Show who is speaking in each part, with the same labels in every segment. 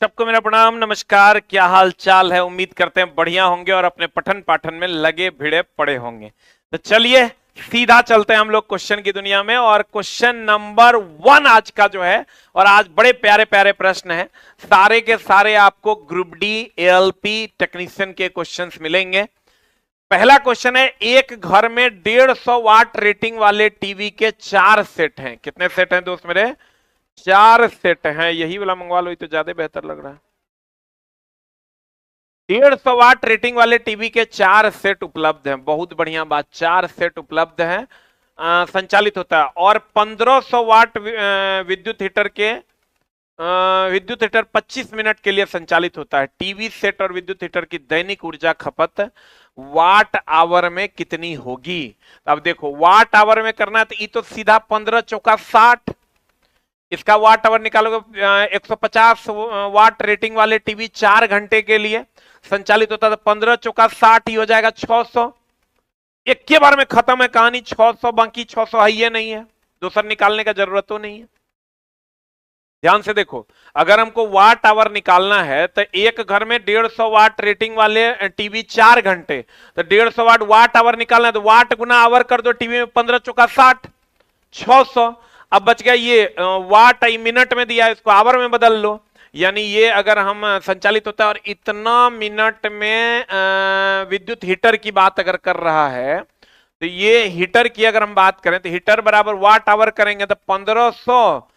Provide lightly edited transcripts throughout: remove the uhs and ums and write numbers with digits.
Speaker 1: सबको मेरा प्रणाम नमस्कार। क्या हाल चाल है? उम्मीद करते हैं बढ़िया होंगे और अपने पठन पाठन में लगे भिड़े पड़े होंगे। तो चलिए सीधा चलते हैं हम लोग क्वेश्चन की दुनिया में। और क्वेश्चन नंबर 1 आज का जो है, और आज बड़े प्यारे प्यारे प्रश्न हैं, सारे के सारे आपको ग्रुप डी एएलपी टेक्नीशियन के क्वेश्चंस मिलेंगे। पहला क्वेश्चन है, एक घर में 150 वाट रेटिंग वाले टीवी के 4 सेट हैं। कितने सेट हैं दोस्त मेरे? 4 सेट हैं। यही वाला मंगवा लो, ये तो ज्यादा बेहतर लग रहा है। 150 वाट रेटिंग वाले टीवी के 4 सेट उपलब्ध हैं। बहुत बढ़िया बात, 4 सेट उपलब्ध हैं। संचालित होता है। और 1500 वाट विद्युत हीटर के विद्युत हीटर 25 मिनट के लिए संचालित होता है। टीवी सेट और विद्युत हीटर की दैनिक ऊर्जा खपत वाट आवर में कितनी होगी? अब देखो, वाट आवर में करना है तो ये तो सीधा 15 चौका 60, इसका वाट आवर निकालोगे। 150 वाट रेटिंग वाले टीवी 4 घंटे के लिए संचालित होता है तो 15 चौका 60 ही हो जाएगा 600। एक के बार में खत्म है कहानी। 600 बाकी 600 है, ये नहीं है, दूसरा निकालने का जरूरत तो नहीं है। ध्यान से देखो, अगर हमको वाट आवर निकालना है तो एक घर में 150 वाट रेटिंग वाले टीवी 4 घंटे, तो 150 वाट वाट आवर निकालना है तो वाट गुना आवर कर दो। टीवी में 15 चौका 60, 600। अब बच गया ये वाट मिनट में दिया है, इसको आवर में बदल लो। यानी ये अगर हम संचालित होता है और इतना मिनट में विद्युत हीटर की बात अगर कर रहा है तो ये हीटर की अगर हम बात करें तो हीटर बराबर वाट आवर करेंगे तो 1500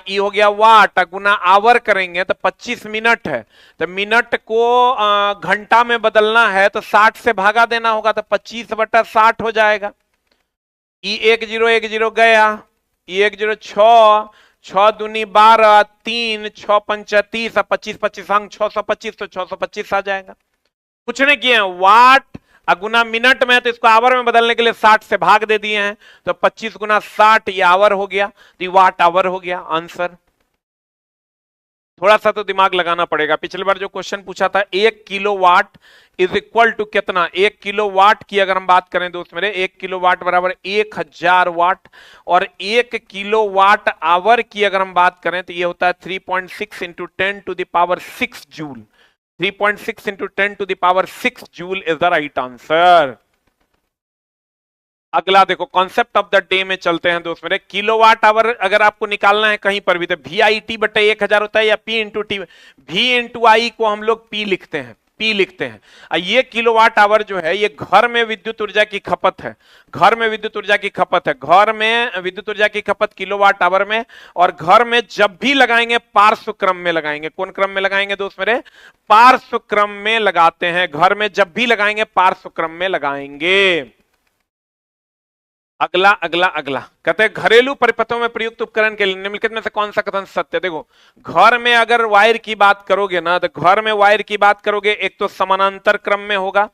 Speaker 1: ये हो गया वाट, गुना आवर करेंगे तो 25 मिनट है। तो मिनट को घंटा में बदलना है तो 60 से भागा देना होगा तो 25/60 हो जाएगा। ई 1010 गया, ई 10 6, 6 दूनी 12, 3 6 पंच 30, 25 25 अंक 625, तो 625 आ जाएगा। कुछ नहीं किए हैं, वाट गुना मिनट में है तो इसको आवर में बदलने के लिए 60 से भाग दे दिए हैं तो 25 गुना 60 ये आवर हो गया, तो ये वाट आवर हो गया आंसर। थोड़ा सा तो दिमाग लगाना पड़ेगा। पिछली बार जो क्वेश्चन पूछा था 1 किलोवाट इज इक्वल टू कितना, 1 किलोवाट की अगर हम बात करें दोस्त मेरे, 1 किलोवाट बराबर 1000 वाट। और 1 किलोवाट आवर की अगर हम बात करें तो ये होता है 3.6 into 10 to the power 6 joule. 3.6 into 10 to the power 6 joule is the right answer. अगला देखो, कॉन्सेप्ट ऑफ द डे में चलते हैं दोस्त मेरे। किलोवाट आवर अगर आपको निकालना है कहीं पर भी तो VIT/1000 होता है या P into T. V into I को हम लोग P लिखते हैं, P लिखते हैं। ये किलोवाट आवर जो है ये घर में विद्युत ऊर्जा की खपत है। घर में विद्युत ऊर्जा की खपत है, घर में विद्युत ऊर्जा की खपत किलोवाट आवर में। और घर में जब भी लगाएंगे पार्श्व क्रम में लगाएंगे। कौन क्रम में लगाएंगे दोस्त मेरे? पार्श्व क्रम में लगाते हैं। घर में जब भी लगाएंगे पार्श्व क्रम में लगाएंगे। अगला अगला अगला कहते हैं, घरेलू परिपथों में प्रयुक्त उपकरण के लिए निम्नलिखित में से कौन सा कथन सत्य है? देखो, घर में अगर वायर की बात करोगे ना तो घर में वायर की बात करोगे, एक तो समानांतर क्रम में होगा,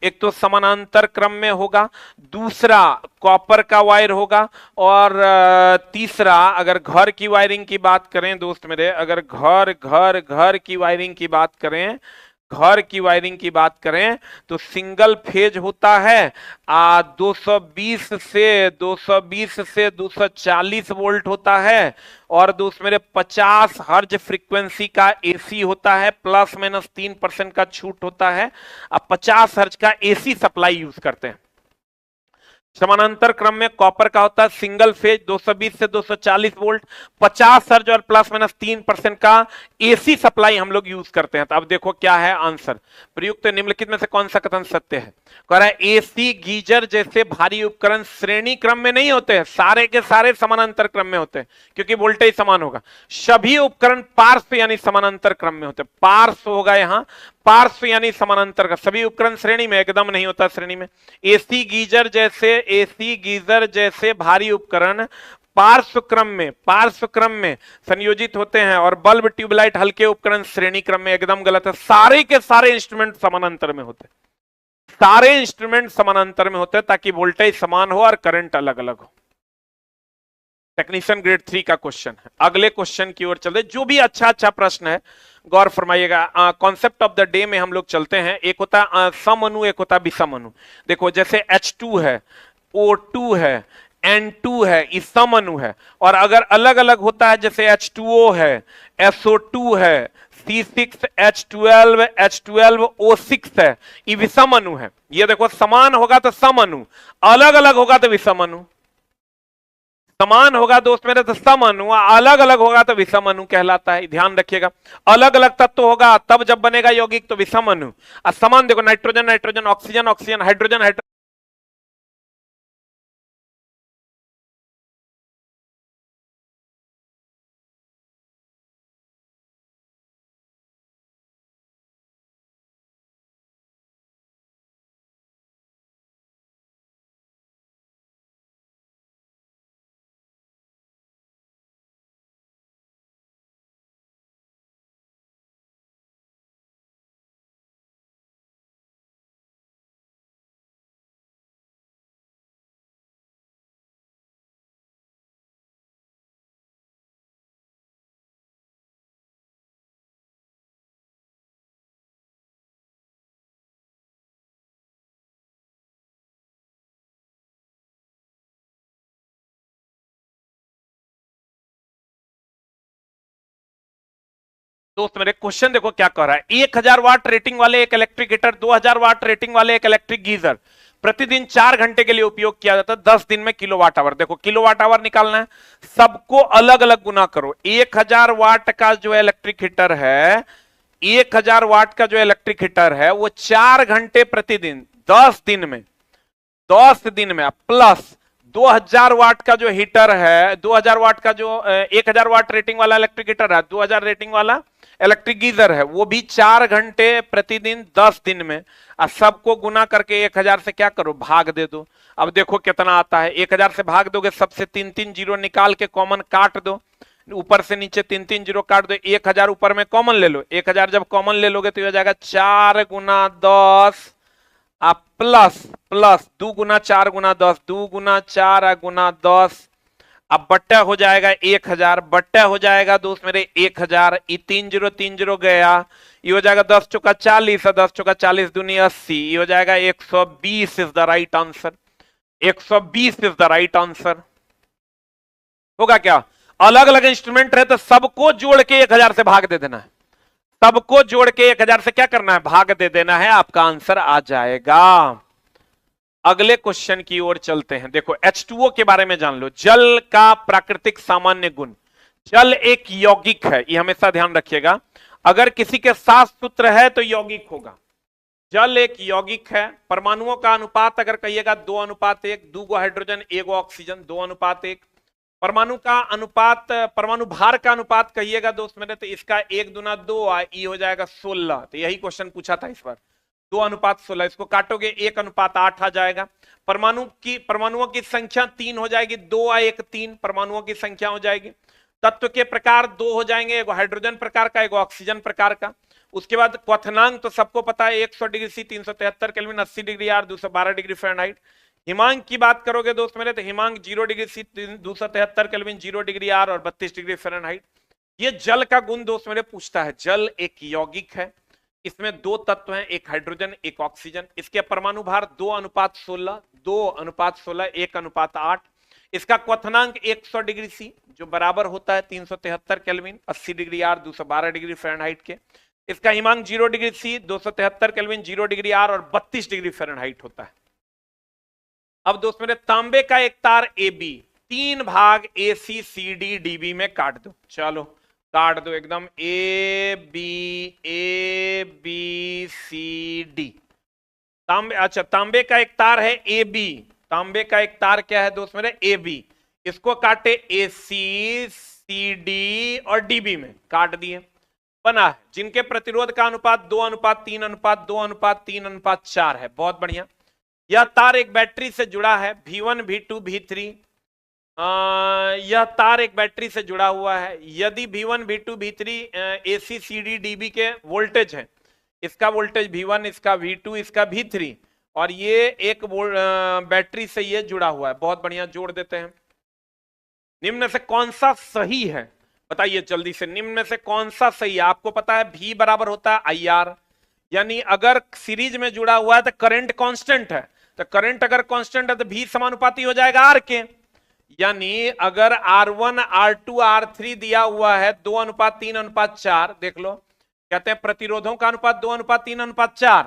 Speaker 1: एक तो समानांतर क्रम में होगा, दूसरा कॉपर का वायर होगा, और तीसरा अगर घर की वायरिंग की बात करें दोस्त मेरे, अगर घर घर घर की वायरिंग की बात करें, घर की वायरिंग की बात करें तो सिंगल फेज होता है 220 से 240 वोल्ट होता है। और दोस्त मेरे 50 हर्ज फ्रीक्वेंसी का एसी होता है, ±3% का छूट होता है। अब 50 हर्ज का एसी सप्लाई यूज करते हैं। समानांतर क्रम में कॉपर का होता है सिंगल फेज 220 से 240 वोल्ट, 50 हर्ज और ±3% का एसी सप्लाई हम लोग यूज करते हैं। तो अब देखो क्या है आंसर। प्रयुक्त निम्नलिखित में से कौन सा कथन सत्य है? कह रहा है एसी गीजर जैसे भारी उपकरण श्रेणी क्रम में नहीं होते हैं, सारे के सारे समानांतर क्रम में होते हैं क्योंकि वोल्टेज समान होगा। सभी उपकरण पार्श्व यानी समानांतर क्रम में होते हैं। पार्श्व होगा यहां, पार्श्व यानी समानांतर का। सभी उपकरण श्रेणी में एकदम नहीं होता श्रेणी में। एसी गीजर जैसे भारी उपकरण पार्श्व क्रम में संयोजित होते हैं। और बल्ब ट्यूबलाइट हल्के उपकरण श्रेणी क्रम में, एकदम गलत है। सारे के सारे इंस्ट्रूमेंट समानांतर में होते हैं, सारे इंस्ट्रूमेंट समानांतर में होते हैं ताकि वोल्टेज समान हो और करंट अलग अलग हो। टेक्नीशियन ग्रेड 3 का क्वेश्चन है। अगले क्वेश्चन की ओर चलते, जो भी अच्छा अच्छा प्रश्न है गौर फरमाइएगा। कॉन्सेप्ट ऑफ द डे में हम लोग चलते हैं। एक होता है सम अणु, एक होता है विषम अणु। देखो, जैसे H2 है, O2 है, N2 है, ये सम अणु है। और अगर अलग अलग होता है जैसे H2O है, SO2 है, C6H12O6 है, ये विषम अणु है। ये देखो समान होगा तो सम अणु, अलग अलग होगा तो विषम अणु। समान होगा दोस्त मेरे तो सम अणु, अलग अलग होगा तो विषम अणु कहलाता है, ध्यान रखिएगा। अलग अलग तत्व होगा तब जब बनेगा यौगिक तो विषम अणु। और समान देखो nitrogen nitrogen, oxygen oxygen, hydrogen hydrogen. दोस्त मेरे क्वेश्चन देखो क्या कह रहा है। 1000 वाट रेटिंग वाले एक इलेक्ट्रिक हीटर, 2000 वाट रेटिंग वाले एक इलेक्ट्रिक गीजर प्रतिदिन 4 घंटे के लिए उपयोग किया जाता है, 10 दिन में किलोवाट आवर। देखो किलोवाट आवर निकालना है, सबको अलग अलग गुना करो। 1000 वाट का जो इलेक्ट्रिक हीटर है, 1000 वाट का जो इलेक्ट्रिक हीटर है वो 4 घंटे प्रतिदिन 10 दिन में, 10 दिन में प्लस 2000 वाट का जो हीटर है, 2000 वाट का जो 1000 वाट रेटिंग वाला इलेक्ट्रिक हीटर है, 2000 रेटिंग वाला इलेक्ट्रिक गीजर है, वो भी 4 घंटे प्रतिदिन 10 दिन में। अब सबको गुना करके 1000 से क्या करो, भाग दे दो। अब देखो कितना आता है। 1000 से भाग दोगे, सबसे 3 जीरो निकाल के कॉमन काट दो, ऊपर से नीचे 3 जीरो काट दो। 1000 ऊपर में कॉमन ले लो। 1000 जब कॉमन ले लोगे तो हो जाएगा 4 गुना 10 प्लस प्लस 2 गुना 4 गुना 10, 2 गुना 4 गुना 10। अब बट्टा हो जाएगा 1000, बट्टा हो जाएगा दोस्त मेरे 1000। 3 जीरो गया, ये हो जाएगा 10 चौका 40, 10 चौका 40 दूनी 80, ये हो जाएगा 120 is the right answer. 120 is the right answer. होगा क्या, अलग अलग इंस्ट्रूमेंट है तो सबको जोड़ के 1000 से भाग दे देना है। सबको जोड़ के 1000 से क्या करना है, भाग दे देना है, आपका आंसर आ जाएगा। अगले क्वेश्चन की ओर चलते हैं। देखो H2O के बारे में जान लो। जल का प्राकृतिक सामान्य गुण, जल एक यौगिक है, ये हमेशा ध्यान रखिएगा। अगर किसी के 7 सूत्र है तो यौगिक होगा। जल एक यौगिक है। परमाणुओं का अनुपात अगर कहिएगा 2:1, 2 हाइड्रोजन 1 ऑक्सीजन, 2:1। परमाणु का अनुपात, परमाणु भार का अनुपात कहिएगा दोस्त मेरे, तो इसका 1 दूना 2, ये हो जाएगा 16। तो यही क्वेश्चन पूछा था इस बार, 2:16। इसको काटोगे 1:8 आ जाएगा। परमाणुओं की संख्या 3 हो जाएगी, 2:1 3 परमाणुओं की संख्या हो जाएगी। तत्व के प्रकार 2 हो जाएंगे, एक हाइड्रोजन प्रकार का, एक ऑक्सीजन प्रकार का। उसके बाद क्वथनांक तो सबको पता है, 100 degree C, 373 kelvin, 80 degree R, 212 degree Fahrenheit. हिमांक की बात करोगे दोस्त मेरे, तो हिमांक 0 degree C, 273 kelvin, 0 degree R और 32 डिग्री फ़ारेनहाइट। ये जल का गुण दोस्त मेरे पूछता है। जल एक यौगिक है, इसमें 2 तत्व हैं, एक हाइड्रोजन एक ऑक्सीजन। इसके परमाणु भार 2:16, 2:16, 1:8। इसका क्वथनांक 100 डिग्री सी, जो बराबर होता है 373 kelvin, 80 degree R, 212 degree Fahrenheit के। इसका हिमांक 0 degree C, 273 kelvin, 0 degree R और 32 डिग्री फ़ारेनहाइट होता है। अब दोस्त मेरे, तांबे का एक तार AB 3 भाग ACCD में काट दो। चलो काट दो एकदम, ABCD। तांबे, अच्छा तांबे का एक तार है AB, तांबे का एक तार क्या है दोस्त मेरे, AB। इसको काटे ACCD और DB में काट दिए, बना है। जिनके प्रतिरोध का अनुपात 2:3:2:3:4 है। बहुत बढ़िया। यह तार एक बैटरी से जुड़ा है, V1 V2 V3। यह तार एक बैटरी से जुड़ा हुआ है। यदि V1 V2 V3 ACCD DB के वोल्टेज हैं, इसका वोल्टेज V1, इसका V2, इसका V3, और ये एक बैटरी से ये जुड़ा हुआ है। बहुत बढ़िया, जोड़ देते हैं। निम्न में से कौन सा सही है, बताइए जल्दी से। निम्न में से कौन सा सही है? आपको पता है V बराबर होता है IR, यानी अगर सीरीज में जुड़ा हुआ है तो करंट कांस्टेंट है, तो करंट अगर कांस्टेंट है तो V समानुपाती हो जाएगा R के। यानी अगर R1 R2 R3 दिया हुआ है 2:3:4, देख लो कहते हैं प्रतिरोधों का अनुपात 2:3:4,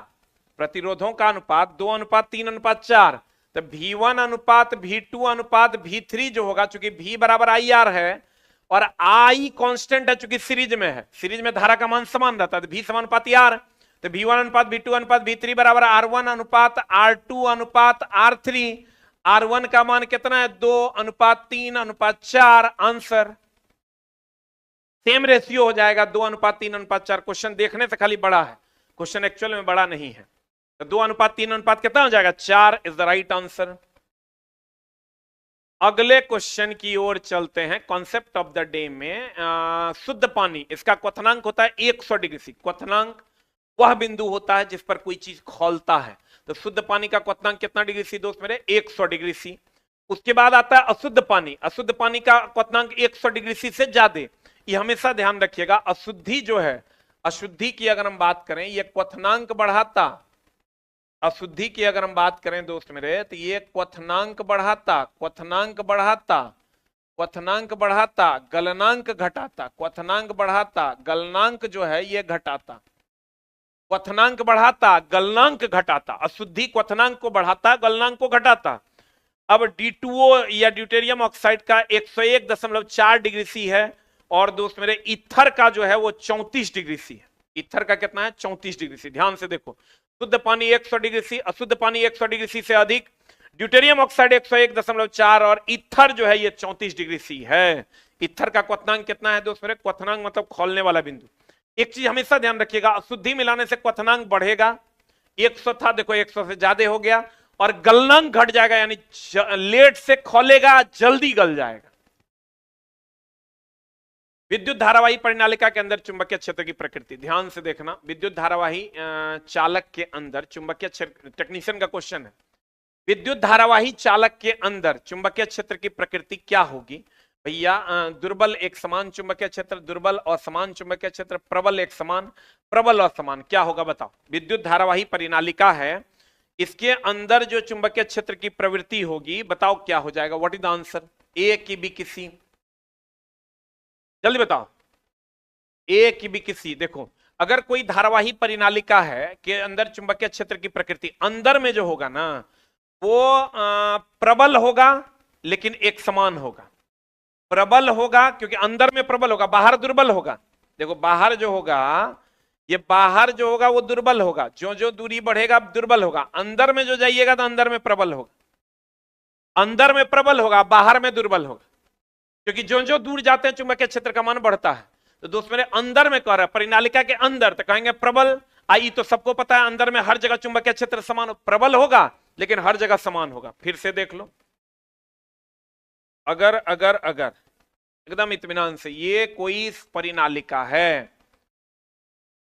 Speaker 1: प्रतिरोधों का अनुपात 2:3:4, तो V1 अनुपात V2 अनुपात V3 जो होगा, चूंकि V बराबर IR है और I कांस्टेंट है, चूंकि सीरीज में है, सीरीज में धारा का मान समान रहता है, तो V समानुपाती R, तो V1 अनुपात V2 अनुपात V3 बराबर R1 अनुपात R2 अनुपात R3। R1 का मान कितना है? 2:3:4। आंसर सेम रेशियो हो जाएगा, 2:3:4। क्वेश्चन देखने से खाली बड़ा है, क्वेश्चन एक्चुअल में बड़ा नहीं है। तो 2:3 कितना हो जाएगा? 4 इज द राइट आंसर। अगले क्वेश्चन की ओर चलते हैं। कॉन्सेप्ट ऑफ द डे में शुद्ध पानी, इसका क्वथनांक होता है 100 डिग्री सी। क्वथनांक वह बिंदु होता है जिस पर कोई चीज खौलता है। तो शुद्ध पानी का क्वथनांक कितना डिग्री सी दोस्त मेरे? 100 डिग्री सी। उसके बाद आता है अशुद्ध पानी। अशुद्ध पानी का क्वथनांक 100 डिग्री सी से ज्यादा। ये हमेशा ध्यान रखिएगा। अशुद्धि जो है, अशुद्धि की अगर हम बात करें, ये क्वथनांक बढ़ाता, अशुद्धि की अगर हम बात करें दोस्त मेरे, तो ये क्वथनांक बढ़ाता, क्वथनांक बढ़ाता, क्वथनांक बढ़ाता, गलनांक घटाता, क्वथनांक बढ़ाता, गलनांक जो है ये घटाता, क्वथनांक बढ़ाता, गलनांक घटाता। अशुद्धि क्वथनांक को बढ़ाता, गलनांक को घटाता। अब D2O या ड्यूटेरियम ऑक्साइड का 101.4 डिग्री सी है, और दोस्त मेरे ईथर का जो है वो 34 डिग्री सी है। ईथर का कितना है? 34 डिग्री सी। ध्यान से देखो, शुद्ध पानी 100 डिग्री सी, अशुद्ध पानी 100 डिग्री सी से अधिक, ड्यूटेरियम ऑक्साइड 101.4, और ईथर जो है ये 34 डिग्री सी है। ईथर का क्वथनांक कितना है दोस्त मेरे? क्वथनांक मतलब खोलने वाला बिंदु। एक चीज हमेशा ध्यान रखिएगा, अशुद्धि मिलाने से क्वथनांक बढ़ेगा। 100 था, देखो 100 से ज्यादा हो गया, और गलनांक घट जाएगा, यानी लेट से खोलेगा, जल्दी गल जाएगा। विद्युत धारावाही परिनालिका के अंदर चुंबकीय क्षेत्र की प्रकृति, ध्यान से देखना। विद्युत धारावाही चालक के अंदर चुंबकीय क्षेत्र, टेक्नीशियन का क्वेश्चन है, विद्युत धारावाही चालक के अंदर चुंबकीय क्षेत्र की प्रकृति क्या होगी? भैया दुर्बल एक समान चुंबकीय क्षेत्र, दुर्बल और समान चुंबकीय क्षेत्र, प्रबल एक समान, प्रबल और समान। क्या होगा बताओ? विद्युत धारावाही परिनालिका है, इसके अंदर जो चुंबकीय क्षेत्र की प्रवृत्ति होगी, बताओ क्या हो जाएगा? What is the answer? A की बी की सी? जल्दी बताओ, ए की बी की सी? देखो, अगर कोई धारावाही परिनालिका है के अंदर चुंबकीय क्षेत्र की प्रकृति, अंदर में जो होगा ना वो प्रबल होगा लेकिन एक समान होगा। प्रबल होगा क्योंकि अंदर में प्रबल होगा, बाहर दुर्बल होगा। देखो बाहर जो होगा, ये बाहर जो होगा वो दुर्बल होगा, जो जो दूरी बढ़ेगा दुर्बल होगा। अंदर में जो जाइएगा तो अंदर में प्रबल होगा, अंदर में प्रबल होगा, बाहर में दुर्बल होगा, क्योंकि जो जो दूर जाते हैं चुंबकीय क्षेत्र का मान बढ़ता है। तो दोस्त मेरे अंदर में कह रहा है, परिनालिका के अंदर, तो कहेंगे प्रबल। आई तो सबको पता है अंदर में हर जगह चुंबकीय क्षेत्र समान, प्रबल होगा लेकिन हर जगह समान होगा। फिर से देख लो, अगर अगर अगर एकदम इत्मीनान से, ये कोई परिनालिका है,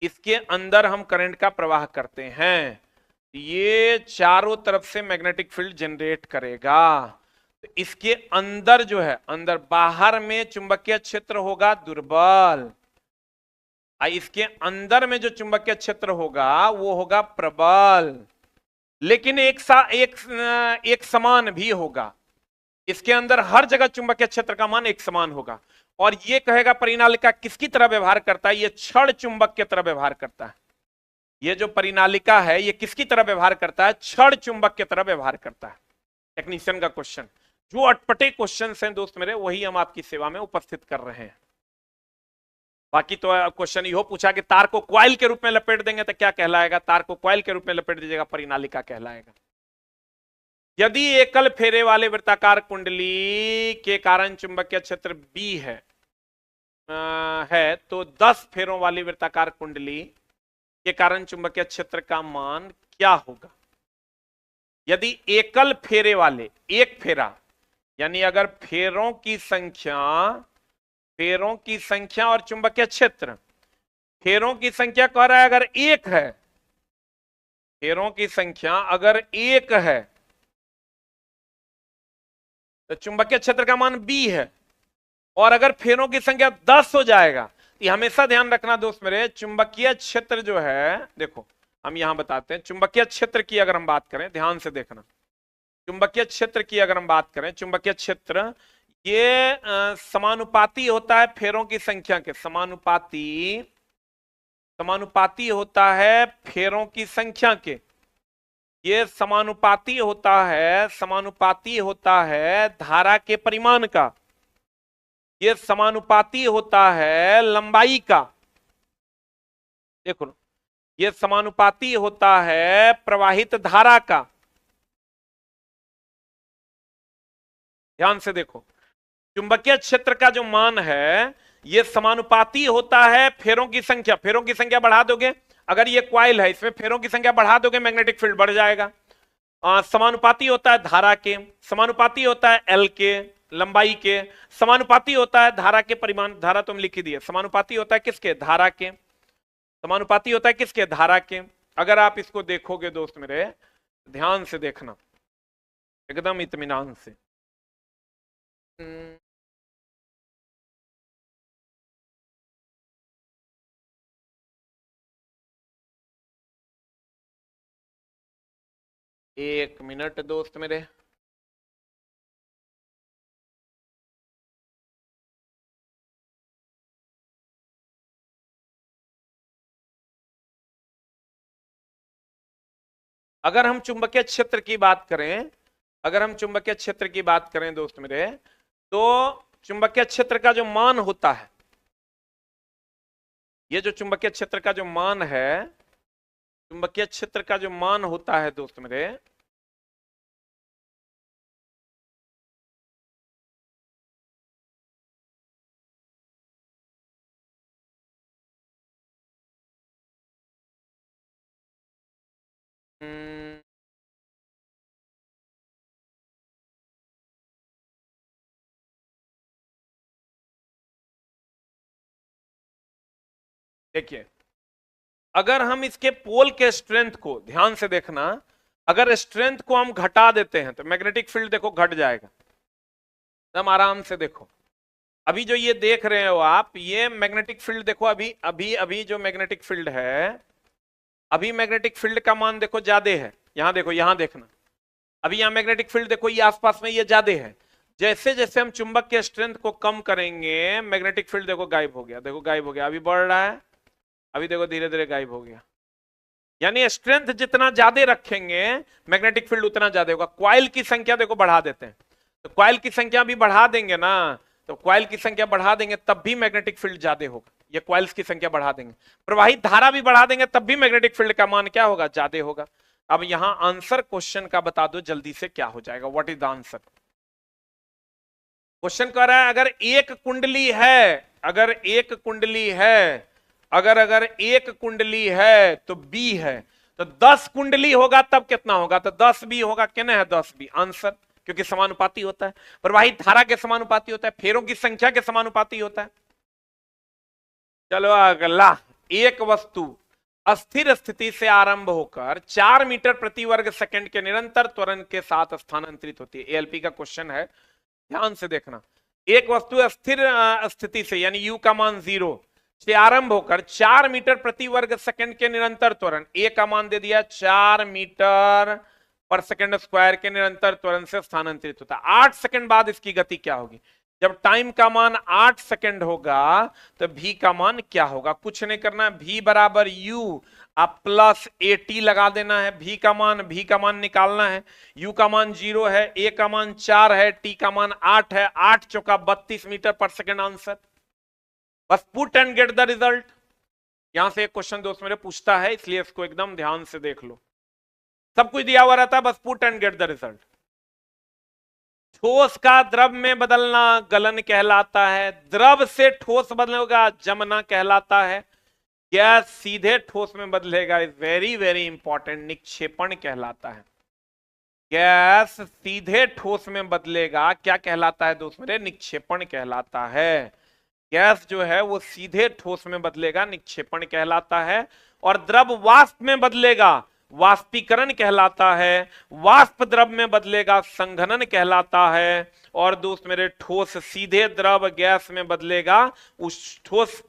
Speaker 1: इसके अंदर हम करंट का प्रवाह करते हैं, ये चारों तरफ से मैग्नेटिक फील्ड जनरेट करेगा। तो इसके अंदर जो है, अंदर, बाहर में चुंबकीय क्षेत्र होगा दुर्बल, इसके अंदर में जो चुंबकीय क्षेत्र होगा वो होगा प्रबल, लेकिन एक समान भी होगा। इसके अंदर हर जगह चुंबकीय क्षेत्र का मान एक समान होगा। और ये कहेगा परिनालिका किसकी तरह व्यवहार करता है? ये क्षण चुंबक की तरह व्यवहार करता है। ये जो परिनालिका है ये किसकी तरह व्यवहार करता है? क्षण चुंबक की तरह व्यवहार करता है। टेक्नीशियन का क्वेश्चन, जो अटपटे क्वेश्चन हैं दोस्त मेरे, वही हम आपकी सेवा में उपस्थित कर रहे हैं। बाकी तो क्वेश्चन यो पूछा कि तार को क्वाइल के रूप में लपेट देंगे तो क्या कहलाएगा? तार को क्वाइल के रूप में लपेट दीजिएगा, परिनालिका कहलाएगा। यदि एकल फेरे वाले वृत्ताकार कुंडली के कारण चुंबकीय क्षेत्र बी है तो 10 फेरों वाली वृत्ताकार कुंडली के कारण चुंबकीय क्षेत्र का मान क्या होगा? यदि एकल फेरे वाले, एक फेरा, यानी अगर फेरों की संख्या और चुंबकीय क्षेत्र, फेरों की संख्या कह रहा है अगर एक है, फेरों की संख्या अगर एक है तो चुंबकीय क्षेत्र का मान बी है, और अगर फेरों की संख्या 10 हो जाएगा, तो हमेशा ध्यान रखना दोस्त मेरे, चुंबकीय क्षेत्र जो है, देखो हम यहां बताते हैं, चुंबकीय क्षेत्र की अगर हम बात करें, ध्यान से देखना, चुंबकीय क्षेत्र की अगर हम बात करें, चुंबकीय क्षेत्र ये समानुपाती होता है फेरों की संख्या के, समानुपाती समानुपाती होता है फेरों की संख्या के, ये समानुपाती होता है धारा के परिमाण का, ये समानुपाती होता है लंबाई का, देखो ये समानुपाती होता है प्रवाहित धारा का। ध्यान से देखो, चुंबकीय क्षेत्र का जो मान है ये समानुपाती होता है फेरों की संख्या, फेरों की संख्या बढ़ा दोगे, अगर ये क्वाइल है इसमें फेरों की संख्या बढ़ा दोगे मैग्नेटिक फील्ड बढ़ जाएगा। समानुपाती होता है धारा के, समानुपाती होता है एल के लंबाई के, समानुपाती होता है धारा के परिमाण, धारा तुम लिख ही दिए, समानुपाती होता है किसके, धारा के, समानुपाती होता है किसके, धारा के। अगर आप इसको देखोगे दोस्त मेरे, ध्यान से देखना एकदम इत्मीनान से। एक मिनट दोस्त मेरे, अगर हम चुंबकीय क्षेत्र की बात करें, अगर हम चुंबकीय क्षेत्र की बात करें दोस्त मेरे, तो चुंबकीय क्षेत्र का जो मान होता है, ये जो चुंबकीय क्षेत्र का जो मान है, चुंबकीय क्षेत्र का जो मान होता है दोस्त मेरे, देखिए अगर हम इसके पोल के स्ट्रेंथ को ध्यान से देखना, अगर स्ट्रेंथ को हम घटा देते हैं तो मैग्नेटिक फील्ड देखो घट जाएगा, एकदम आराम से देखो। अभी जो ये देख रहे हो आप, ये मैग्नेटिक फील्ड देखो, अभी अभी अभी जो मैग्नेटिक फील्ड है, अभी मैग्नेटिक फील्ड का मान देखो ज्यादा है, यहां देखो, यहां देखना, अभी यहां मैग्नेटिक फील्ड देखो ये आसपास में ये ज्यादा है। जैसे जैसे हम चुंबक के स्ट्रेंथ को कम करेंगे मैग्नेटिक फील्ड देखो गायब हो गया, देखो गायब हो गया, अभी बढ़ रहा है, अभी देखो धीरे धीरे गायब हो गया। यानी स्ट्रेंथ जितना ज्यादा रखेंगे मैग्नेटिक फील्ड उतना ज्यादा होगा। क्वाइल की संख्या देखो बढ़ा देते हैं, तो क्वाइल की संख्या भी बढ़ा देंगे ना, तो क्वाइल की संख्या बढ़ा देंगे तब भी मैग्नेटिक फील्ड ज्यादा होगा, ये क्वाइल्स की संख्या बढ़ा देंगे। प्रवाहित धारा भी बढ़ा देंगे तब भी मैग्नेटिक फील्ड का मान क्या होगा, ज्यादा होगा। अब यहां आंसर क्वेश्चन का बता दो जल्दी से क्या हो जाएगा, what is the answer. Question कह रहा है अगर एक कुंडली है, अगर एक कुंडली है, अगर एक कुंडली है तो बी है, तो 10 कुंडली होगा तब कितना होगा, तो 10 बी होगा, कितना है 10 बी आंसर, क्योंकि समानुपाती होता है, प्रवाहित धारा के समानुपाती होता है, फेरों की संख्या के समानुपाती होता है। चलो अगला, एक वस्तु अस्थिर स्थिति से आरंभ होकर 4 मीटर प्रति वर्ग सेकंड के निरंतर त्वरण के साथ स्थानांतरित होती है। एएलपी का क्वेश्चन है, ध्यान से देखना। एक वस्तु अस्थिर स्थिति से यानी u का मान 0 से आरंभ होकर 4 मीटर प्रति वर्ग सेकंड के निरंतर त्वरण, ए का मान दे दिया 4 मीटर पर सेकंड स्क्वायर के निरंतर त्वरण से स्थानांतरित होता है। 8 सेकंड बाद इसकी गति क्या होगी, जब टाइम का मान 8 सेकंड होगा तो v का मान क्या होगा, कुछ नहीं करना है, v बराबर u आप प्लस at लगा देना है, v का मान निकालना है, u का मान 0 है, a का मान 4 है, t का मान 8 है, 8 चौका 32 मीटर पर सेकंड आंसर। बस put and get the result. यहां से एक क्वेश्चन दोस्त मेरे पूछता है, इसलिए इसको एकदम ध्यान से देख लो, सब कुछ दिया हुआ रहता है, बस put and get the result. ठोस का द्रव में बदलना गलन कहलाता है, द्रव से ठोस बदलेगा जमना कहलाता है, गैस सीधे ठोस में बदलेगा, वेरी वेरी इंपॉर्टेंट, निक्षेपण कहलाता है। गैस सीधे ठोस में बदलेगा क्या कहलाता है दोस्त मेरे, निक्षेपण कहलाता है। गैस जो है वो सीधे ठोस में बदलेगा, निक्षेपण कहलाता है। और द्रव वाष्प में बदलेगा, वाष्पीकरण कहलाता है। वाष्प द्रव में बदलेगा, संघनन कहलाता है। और दोस्त मेरे ठोस सीधे द्रव गैस में बदलेगा, उस ठोस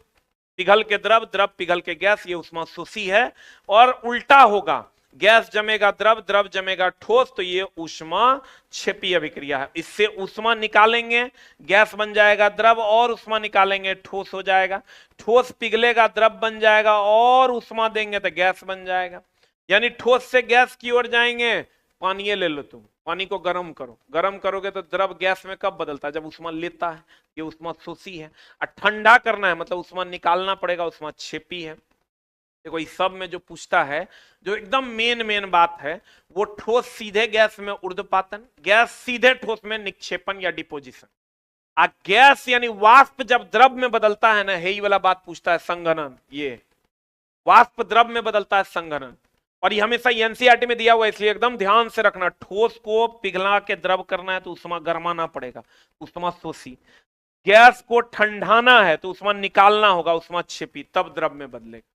Speaker 1: पिघल के द्रव, द्रव पिघल के गैस, ये उष्मा शोषी है। और उल्टा होगा, गैस जमेगा द्रव, द्रव जमेगा ठोस, तो ये ऊष्माक्षेपी अभिक्रिया है। इससे ऊष्मा निकालेंगे, गैस बन जाएगा द्रव, और ऊष्मा निकालेंगे ठोस हो जाएगा, ठोस पिघलेगा द्रव बन जाएगा, और ऊष्मा देंगे तो गैस बन जाएगा। यानी ठोस से गैस की ओर जाएंगे। पानी ले लो, तुम पानी को गर्म करो, गर्म करोगे तो द्रव गैस में कब बदलता है? जब ऊष्मा लेता है। ये ऊष्मा शोषी है। और ठंडा करना है मतलब ऊष्मा निकालना पड़ेगा, ऊष्माक्षेपी है। देखो इस सब में जो पूछता है, जो एकदम मेन बात है, वो ठोस सीधे गैस में ऊर्ध्वपातन, गैस सीधे ठोस में निक्षेपण या डिपोजिशन। गैस यानी वाष्प जब द्रव में बदलता है ना, यही वाला बात पूछता है, संघनन। ये वाष्प द्रव में बदलता है, संघनन। और ये हमेशा एनसीईआरटी में दिया हुआ है, इसलिए एकदम ध्यान से रखना। ठोस को पिघला के द्रव करना है तो ऊष्मा गरमाना पड़ेगा, ऊष्मा शोषी। गैस को ठंडाना है तो ऊष्मा निकालना होगा, ऊष्माक्षेपी, तब द्रव में बदलेगा,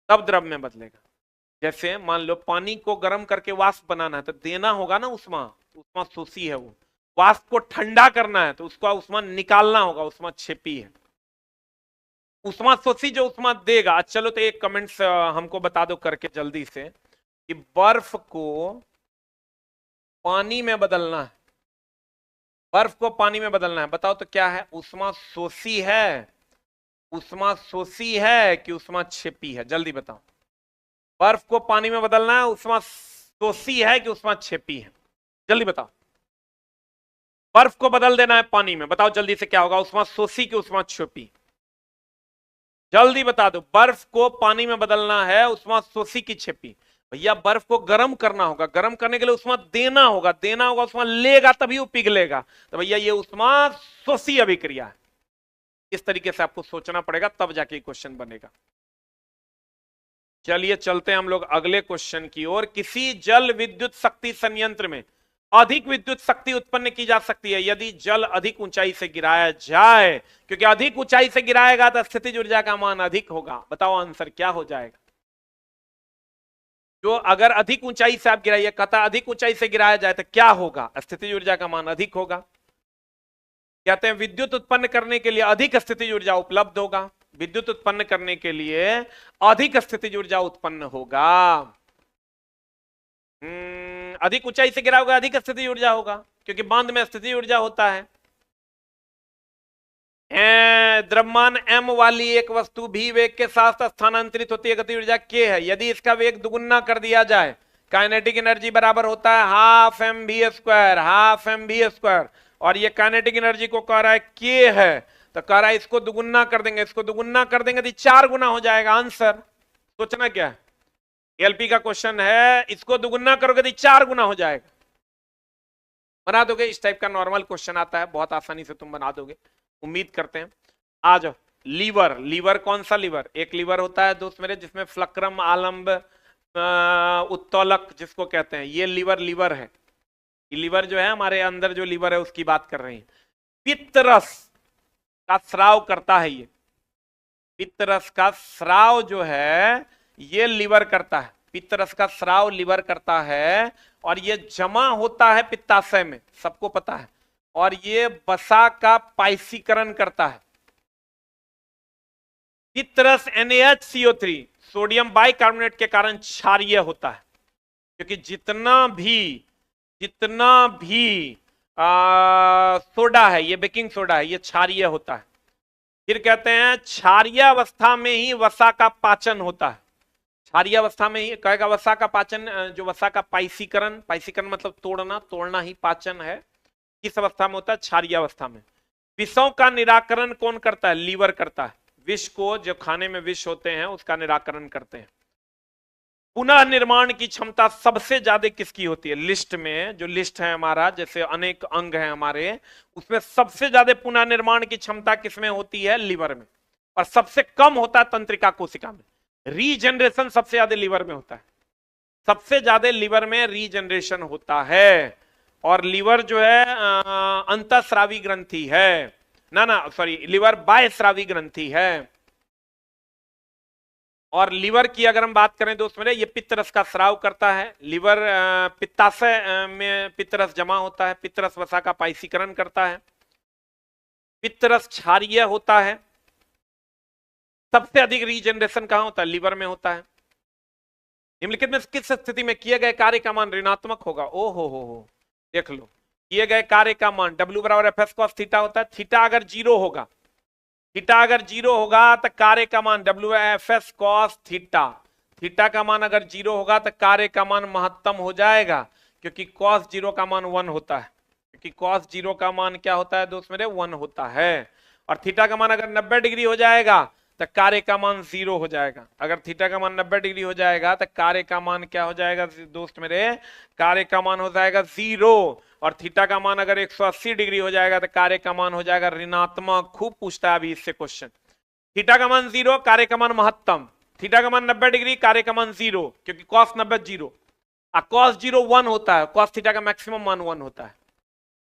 Speaker 1: तब द्रव में बदलेगा। जैसे मान लो पानी को गर्म करके वाष्प बनाना है तो देना होगा ना ऊष्मा, ऊष्मा शोषी है वो। वाष्प को ठंडा करना है तो उसका ऊष्मा निकालना होगा, ऊष्माक्षेपी है। ऊष्मा शोषी जो ऊष्मा देगा। चलो तो एक कमेंट्स हमको बता दो करके जल्दी से कि बर्फ को पानी में बदलना है, बर्फ को पानी में बदलना है, बताओ तो क्या है? ऊष्मा शोषी है, ऊष्मा शोषी है कि ऊष्माक्षेपी है? जल्दी बताओ। बर्फ को पानी में बदलना है, ऊष्मा शोषी है कि ऊष्माक्षेपी है? जल्दी बताओ। बर्फ को बदल देना है पानी में, बताओ जल्दी से क्या होगा? ऊष्मा शोषी की ऊष्माक्षेपी? जल्दी बता दो। बर्फ को पानी में बदलना है, ऊष्मा शोषी की क्षेपी। भैया बर्फ को गर्म करना होगा, गर्म करने के लिए ऊष्मा देना होगा, देना होगा, ऊष्मा लेगा तभी वो पिघलेगा। तो भैया ये ऊष्मा शोषी अभिक्रिया है। इस तरीके से आपको सोचना पड़ेगा, तब जाके क्वेश्चन बनेगा। चलिए चलते हैं हम लोग अगले क्वेश्चन की ओर। किसी जल विद्युत शक्ति संयंत्र में अधिक विद्युत शक्ति उत्पन्न की जा सकती है यदि जल अधिक ऊंचाई से गिराया जाए, क्योंकि अधिक ऊंचाई से गिराएगा तो स्थितिज ऊर्जा का मान अधिक होगा। बताओ आंसर क्या हो जाएगा? जो अगर अधिक ऊंचाई से आप गिराइए, कहता अधिक ऊंचाई से गिराया जाए तो क्या होगा? स्थितिज ऊर्जा का मान अधिक होगा। कहते हैं विद्युत उत्पन्न करने के लिए अधिक स्थितिज ऊर्जा उपलब्ध होगा, विद्युत उत्पन्न करने के लिए अधिक स्थितिज ऊर्जा उत्पन्न होगा। अधिक ऊंचाई से गिरा होगा, अधिक स्थितिज ऊर्जा होगा, क्योंकि बांध में स्थितिज ऊर्जा होता है। द्रव्यमान m वाली एक वस्तु भी वेग के साथ स्थानांतरित होती है, गति ऊर्जा k है। यदि इसका वेग दुगुना कर दिया जाए, काइनेटिक एनर्जी बराबर होता है half m v square, half m v square. और ये काइनेटिक एनर्जी को कह रहा है k है, तो कह रहा है इसको दुगुना कर देंगे, इसको दुगुना कर देंगे तो 4 गुना हो जाएगा। आंसर सोचना क्या है? एलपी का क्वेश्चन है, इसको दुगुना करोगे तो 4 गुना हो जाएगा। बना दोगे? इस टाइप का नॉर्मल क्वेश्चन आता है, बहुत आसानी से तुम बना दोगे, उम्मीद करते हैं। आ जाओ। लीवर, लीवर कौन सा लीवर? एक लीवर होता है दोस्त मेरे जिसमें फ्लक्रम, आलंब, उत्तोलक जिसको कहते हैं, ये लीवर, लीवर है। ये लीवर जो है हमारे अंदर जो लीवर है उसकी बात कर रहे हैं। पित्तरस का स्राव करता है ये, पित्तरस का स्राव जो है ये लीवर करता है, पित्तरस का स्राव लीवर करता है। और ये जमा होता है पित्ताशय में, सबको पता है। और ये वसा का पाइसीकरण करता है। पित्तरस NaHCO3 सोडियम बाइकार्बोनेट के कारण क्षारीय होता है, क्योंकि जितना भी सोडा है, ये बेकिंग सोडा है, ये क्षारीय होता है। फिर कहते हैं क्षारीय अवस्था में ही वसा का पाचन होता है। क्षारीय अवस्था में ही कहेगा वसा का पाचन, जो वसा का पाइसीकरण, पाइसीकरण मतलब तोड़ना, तोड़ना ही पाचन है। किस अवस्था में होता है? क्षारीय अवस्था में। विषों का निराकरण कौन करता है? लीवर करता है। विष को, जो खाने में विष होते हैं उसका निराकरण करते हैं। पुनः निर्माण की क्षमता सबसे ज्यादा किसकी होती है? लिस्ट में, जो लिस्ट है हमारा, जैसे अनेक अंग हैं हमारे, उसमें सबसे ज्यादा पुनः निर्माण की क्षमता किसमें होती है? लीवर में। और सबसे कम होता है तंत्रिका कोशिका में। रीजनरेशन सबसे ज्यादा लीवर में होता है, सबसे ज्यादा लीवर में रीजनरेशन होता है। और लीवर जो है अंतःस्रावी ग्रंथि है, ना सॉरी, लीवर बाह्यस्रावी ग्रंथि है। और लीवर की अगर हम बात करें दोस्त मेरे, ये पित्तरस का स्राव करता है। लीवर पित्ताशय में पित्तरस जमा होता है, पित्तरस वसा का पाइसीकरण करता है। पित्तरस क्षारीय होता है। सबसे अधिक रीजनरेशन कहां होता है? लीवर में होता है। निम्नलिखित में किस स्थिति में किए गए कार्य का मान ऋणात्मक होगा? ओ हो, देख लो, किए गए कार्य का मान W बराबर एफ एस कॉस थीटा होता है। थीटा अगर जीरो होगा, थीटा अगर जीरो होगा तो कार्य का मान W F S cos theta, theta का मान अगर जीरो होगा तो कार्य का मान महत्तम हो जाएगा, क्योंकि कॉस जीरो का मान 1 होता है, क्योंकि कॉस जीरो का मान क्या होता है दोस्त मेरे? 1 होता है। और थीटा का मान अगर 90 डिग्री हो जाएगा तो कार्य का मान 0 हो जाएगा। अगर थीटा का मान 90 डिग्री हो जाएगा तो कार्य का मान क्या हो जाएगा दोस्त मेरे? कार्य का मान हो जाएगा 0। और थीटा का मान अगर 180 डिग्री हो जाएगा तो कार्य का मान हो जाएगा ऋणात्मक। खूब पूछता है अभी इससे क्वेश्चन। थीटा का मान 0, कार्य का मान महत्तम। थीटा का मान 90 डिग्री, कार्य का मान 0, क्योंकि कॉस 90 0 और कॉस 0 1 होता है। कॉस थीटा का मैक्सिमम मान 1 होता है।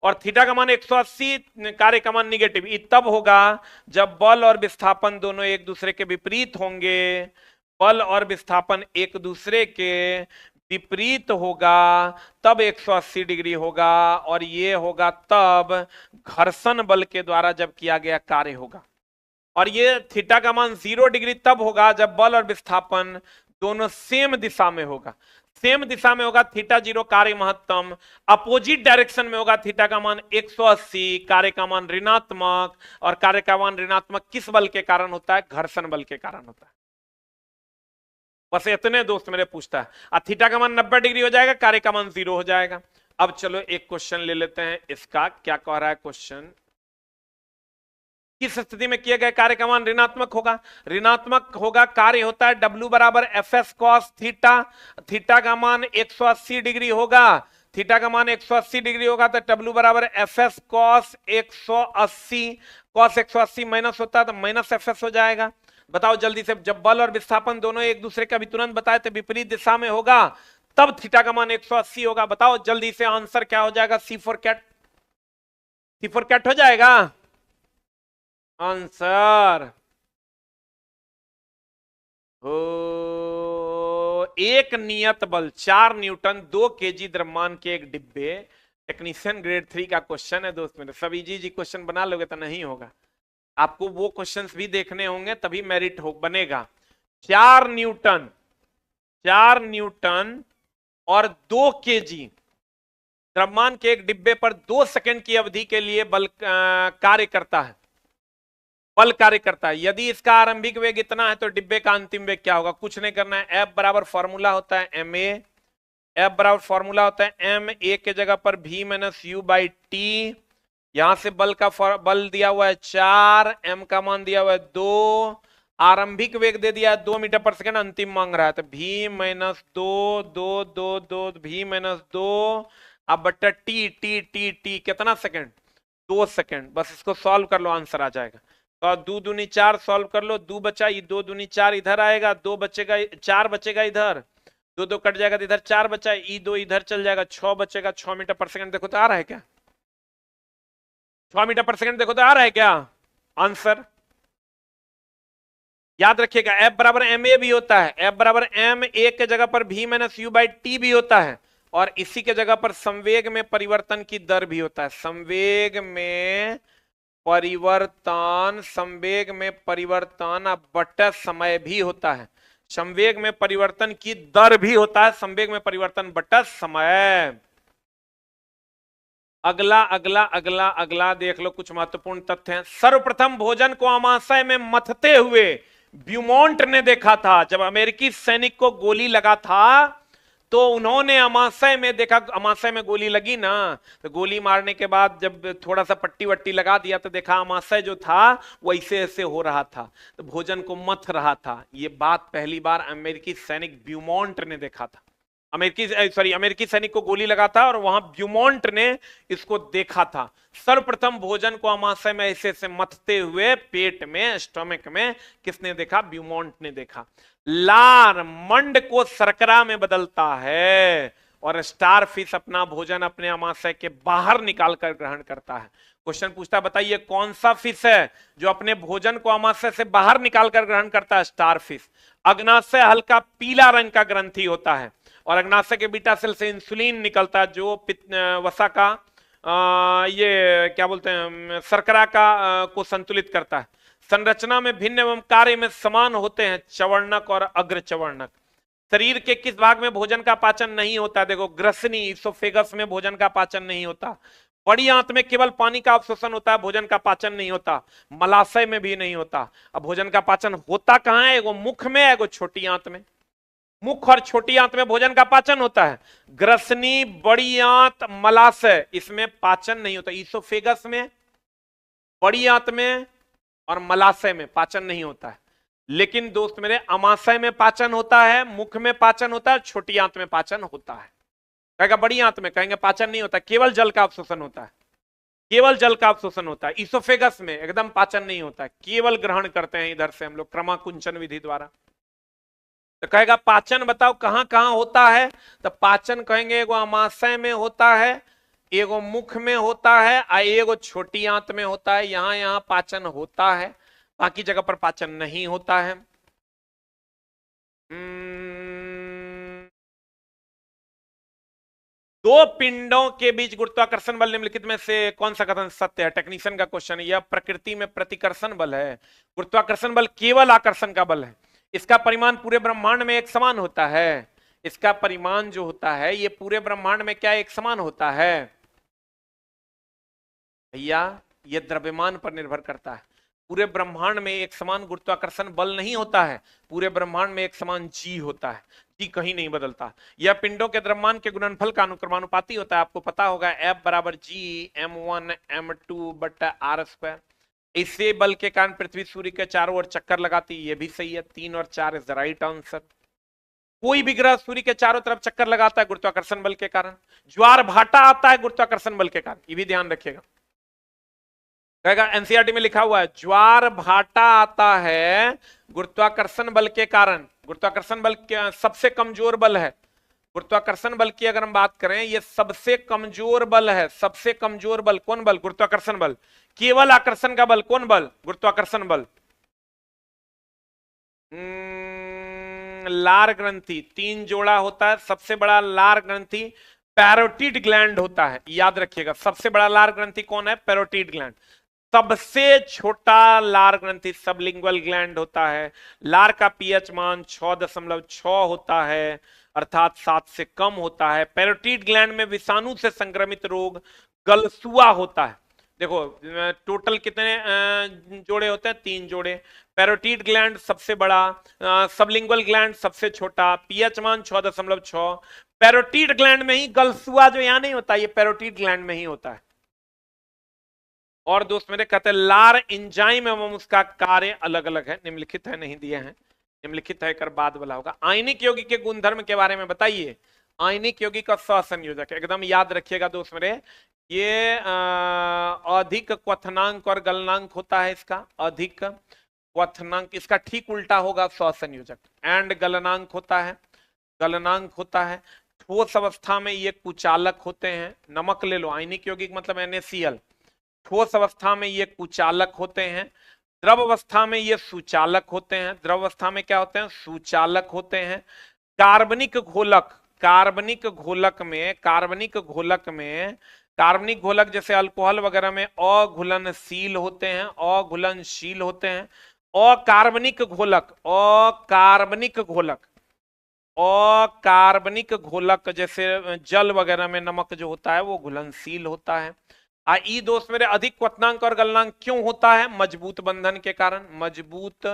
Speaker 1: और थीटा का मान 180, कार्य का मान निगेटिव। ये तब होगा जब बल और विस्थापन दोनों एक दूसरे के विपरीत होंगे। बल और विस्थापन एक दूसरे के विपरीत होगा तब 180 डिग्री होगा, और ये होगा तब घर्षण बल के द्वारा जब किया गया कार्य होगा। और ये थीटा का मान 0 डिग्री तब होगा जब बल और विस्थापन दोनों सेम दिशा में होगा। सेम दिशा में होगा, थीटा 0, कार्य महत्तम। अपोजिट डायरेक्शन में होगा, थीटा का मान 180, कार्य का मान ऋणात्मक। और कार्य का मान ऋणात्मक किस बल के कारण होता है? घर्षण बल के कारण होता है। बस इतने दोस्त मेरे पूछता है। और थीटा का मान 90 डिग्री हो जाएगा, कार्य का मान 0 हो जाएगा। अब चलो एक क्वेश्चन ले लेते हैं इसका। क्या कह रहा है क्वेश्चन? किस स्थिति में किए गए कार्य का मान ऋणात्मक होगा? ऋणात्मक होगा, कार्य होता है W बराबर F S cos theta. Theta का मान 180 डिग्री होगा। थीटा का मान 180 डिग्री होगा तो W बराबर F S cos 180। Cos 180 minus होता है तो माइनस एफ एस हो जाएगा। बताओ जल्दी से, जब बल और विस्थापन दोनों एक दूसरे का भी तुरंत बताए तो विपरीत दिशा में होगा, तब थीटा का मान 180 होगा। बताओ जल्दी से आंसर क्या हो जाएगा? C4 cat. C4 कैट हो जाएगा आंसर। हो एक नियत बल 4 न्यूटन 2 केजी द्रव्यमान के एक डिब्बे। टेक्नीशियन ग्रेड 3 का क्वेश्चन है दोस्त मेरे। सब इजी क्वेश्चन बना लोगे तो नहीं होगा, आपको वो क्वेश्चंस भी देखने होंगे तभी मेरिट हो बनेगा। 4 न्यूटन, 4 न्यूटन और 2 केजी द्रव्यमान के एक डिब्बे पर 2 सेकंड की अवधि के लिए बल कार्य करता है। बल कार्य करता है। यदि इसका आरंभिक वेग इतना है तो डिब्बे का अंतिम वेग क्या होगा? कुछ नहीं करना है। F बराबर फॉर्मूला होता है ma। F बराबर फॉर्मूला होता है m, a के जगह पर v minus u by T. यहां से बल दिया हुआ है 4, m का मान दिया हुआ है 2, आरंभिक वेग दे दिया है 2 मीटर पर सेकंड, अंतिम मांग रहा है तो v माइनस 2 2 2 2 v माइनस 2 अब बट्टा t t t t कितना सेकंड? 2 सेकंड। बस इसको सॉल्व कर लो, आंसर आ जाएगा। तो 2 दूनी 4 सॉल्व कर लो, 2 बचा, ये 2 दूनी 4 इधर आएगा, 2 बचेगा, 4 बचेगा इधर, 2 2 कट जाएगा तो इधर 4 बचा, ई 2 इधर चल जाएगा, 6 बचेगा। 6 मीटर पर सेकंड देखो तो आ रहा है क्या? 6 मीटर पर सेकंड देखो तो आ रहा है क्या आंसर? याद रखिएगा F बराबर एम ए भी होता है। F बराबर एम ए के जगह पर v minus you by T भी होता है, और इसी के जगह पर संवेग में परिवर्तन की दर भी होता है। संवेग में परिवर्तन, संवेग में परिवर्तन अब बटा समय भी होता है। संवेग में परिवर्तन की दर भी होता है, संवेग में परिवर्तन बटा समय। अगला अगला अगला अगला देख लो, कुछ महत्वपूर्ण तथ्य हैं। सर्वप्रथम भोजन को आमाशय में मथते हुए ब्यूमोंट ने देखा था। जब अमेरिकी सैनिक को गोली लगा था तो उन्होंने आमाशय में देखा। आमाशय में गोली लगी ना, तो गोली मारने के बाद जब थोड़ा सा पट्टी वट्टी लगा दिया तो देखा आमाशय जो था वो ऐसे ऐसे हो रहा था, तो भोजन को मथ रहा था। ये बात पहली बार अमेरिकी सैनिक ब्यूमोंट ने देखा था। अमेरिकी सैनिक को गोली लगा था और वहां ब्यूमोंट ने इसको देखा था। सर्वप्रथम भोजन को आमाशय में ऐसे ऐसे मथते हुए पेट में, स्टोमक में किसने देखा? ब्यूमोंट ने देखा। लार मंड को शर्करा में बदलता है, और स्टार फिश अपना भोजन अपने आमाशय के बाहर निकाल कर ग्रहण करता है। क्वेश्चन पूछता, बताइए कौन सा फिश है जो अपने भोजन को आमाशय से बाहर निकाल कर ग्रहण करता है? Star fish. अग्नाशय हल्का पीला रंग का ग्रंथि होता है, और अग्नाशय के बीटा सेल से इंसुलिन निकलता है जो वसा का ये क्या बोलते हैं, शर्करा का को संतुलित करता है। संरचना में भिन्न एवं कार्य में समान होते हैं चवर्णक और अग्र चवर्णक। शरीर के किस भाग में भोजन का पाचन नहीं होता? देखो ग्रसनी इसोफेगस में भोजन का पाचन नहीं होता। बड़ी आंत में केवल पानी का अवशोषण होता है, भोजन का पाचन नहीं होता। मलाशय में भी नहीं होता। अब भोजन का पाचन होता कहां है? एगो मुख में, एगो छोटी आंत में। मुख और छोटी आंत में भोजन का पाचन होता है। ग्रसनी, बड़ी आंत, मलाशय, इसमें पाचन नहीं होता। इसोफेगस में, बड़ी आंत में और मलाशय में पाचन नहीं होता है। लेकिन दोस्त मेरे अमाशय में पाचन होता है, मुख में पाचन होता है, छोटी आंत में पाचन होता है। कहेगा बड़ी आंत में, कहेंगे पाचन नहीं होता, केवल जल का अवशोषण होता है, केवल जल का अवशोषण होता है। इसोफेगस में एकदम पाचन नहीं होता है, केवल ग्रहण करते हैं इधर से हम लोग क्रमाकुंचन विधि द्वारा। तो कहेगा पाचन बताओ कहां कहां होता है? तो पाचन कहेंगे एगो अमाशय में होता है, एगो मुख में होता है और एगो छोटी आंत में होता है। यहां यहां पाचन होता है, बाकी जगह पर पाचन नहीं होता है। दो पिंडों के बीच गुरुत्वाकर्षण बल निम्नलिखित में से कौन सा कथन सत्य है? टेक्नीशियन का क्वेश्चन है। यह प्रकृति में प्रतिकर्षण बल है। गुरुत्वाकर्षण बल केवल आकर्षण का बल है। इसका परिमाण पूरे ब्रह्मांड में एक समान होता है। इसका परिमाण जो होता है ये पूरे ब्रह्मांड में क्या एक समान होता है? भैया ये द्रव्यमान पर निर्भर करता है। पूरे ब्रह्मांड में एक समान गुरुत्वाकर्षण बल नहीं होता है, पूरे ब्रह्मांड में एक समान जी होता है। जी कहीं नहीं बदलता। यह पिंडों के द्रव्यमान के गुणनफल का अनुक्रमानुपाती होता है। आपको पता होगा F बराबर जी m1 m2 बटा r स्क्वायर। इससे बल के कारण पृथ्वी सूर्य के चारों ओर चक्कर लगाती है। ये भी सही है, 3 और 4 इज द राइट आंसर। कोई भी ग्रह सूर्य के चारों तरफ चक्कर लगाता है गुरुत्वाकर्षण बल के कारण। ज्वार भाटा आता है गुरुत्वाकर्षण बल के कारण, ये भी ध्यान रखिएगा। कहेगा एनसीईआरटी में लिखा हुआ है ज्वार भाटा आता है गुरुत्वाकर्षण बल के कारण। गुरुत्वाकर्षण बल सबसे कमजोर बल है। गुरुत्वाकर्षण बल की अगर हम बात करें, ये सबसे कमजोर बल है। सबसे कमजोर बल कौन बल? गुरुत्वाकर्षण बल। केवल आकर्षण का बल कौन बल? गुरुत्वाकर्षण बल। लार ग्रंथि 3 जोड़ा होता है। सबसे बड़ा लार ग्रंथि पैरोटिड ग्लैंड होता है, याद रखिएगा। सबसे बड़ा लार ग्रंथि कौन है? Parotid gland. सबसे छोटा लार ग्रंथि सबलिंगुअल ग्लैंड होता है। लार का पीएच मान 6.6 होता है, अर्थात 7 से कम होता है। पैरोटिड ग्लैंड में विषाणु से संक्रमित रोग गलसुआ होता है। देखो टोटल कितने जोड़े होते हैं? 3 जोड़े। पैरोटिड ग्लैंड सबसे बड़ा, सबलिंगुअल ग्लैंड सबसे छोटा, पीएच मान 6.6। पैरोटिड ग्लैंड में ही गलसुआ जो यहां नहीं होता, ये पैरोटिड ग्लैंड में ही होता है। और दोस्त मेरे कहते हैं लार एंजाइम एवं उसका कार्य अलग अलग है। निम्नलिखित है, नहीं दिए हैं, निम्नलिखित है कर बाद वाला होगा। आयनिक यौगिक के गुणधर्म के बारे में बताइए। आयनिक यौगिक का सहसंयोजक एकदम याद रखिएगा दोस्त मेरे। ये अधिक क्वथनांक और गलनांक होता है इसका। अधिक क्वथनांक, इसका ठीक उल्टा होगा सहसंयोजक। एंड गलनांक होता है, गलनांक होता है। ठोस अवस्था में ये कुचालक होते हैं। नमक ले लो, आयनिक यौगिक मतलब NaCl। ठोस अवस्था में ये कुचालक होते हैं। द्रव अवस्था में ये सुचालक होते हैं। द्रव अवस्था में क्या होते हैं? सुचालक होते हैं। कार्बनिक घोलक, कार्बनिक घोलक में, कार्बनिक घोलक जैसे अल्कोहल वगैरह में अघुलनशील होते हैं, अघुलनशील होते हैं। अकार्बनिक घोलक, अकार्बनिक घोलक, अकार्बनिक घोलक जैसे जल वगैरह में नमक जो होता है वो घुलनशील होता है। ई दोस्त मेरे अधिक क्वथनांक और गलनांक क्यों होता है? मजबूत बंधन के कारण, मजबूत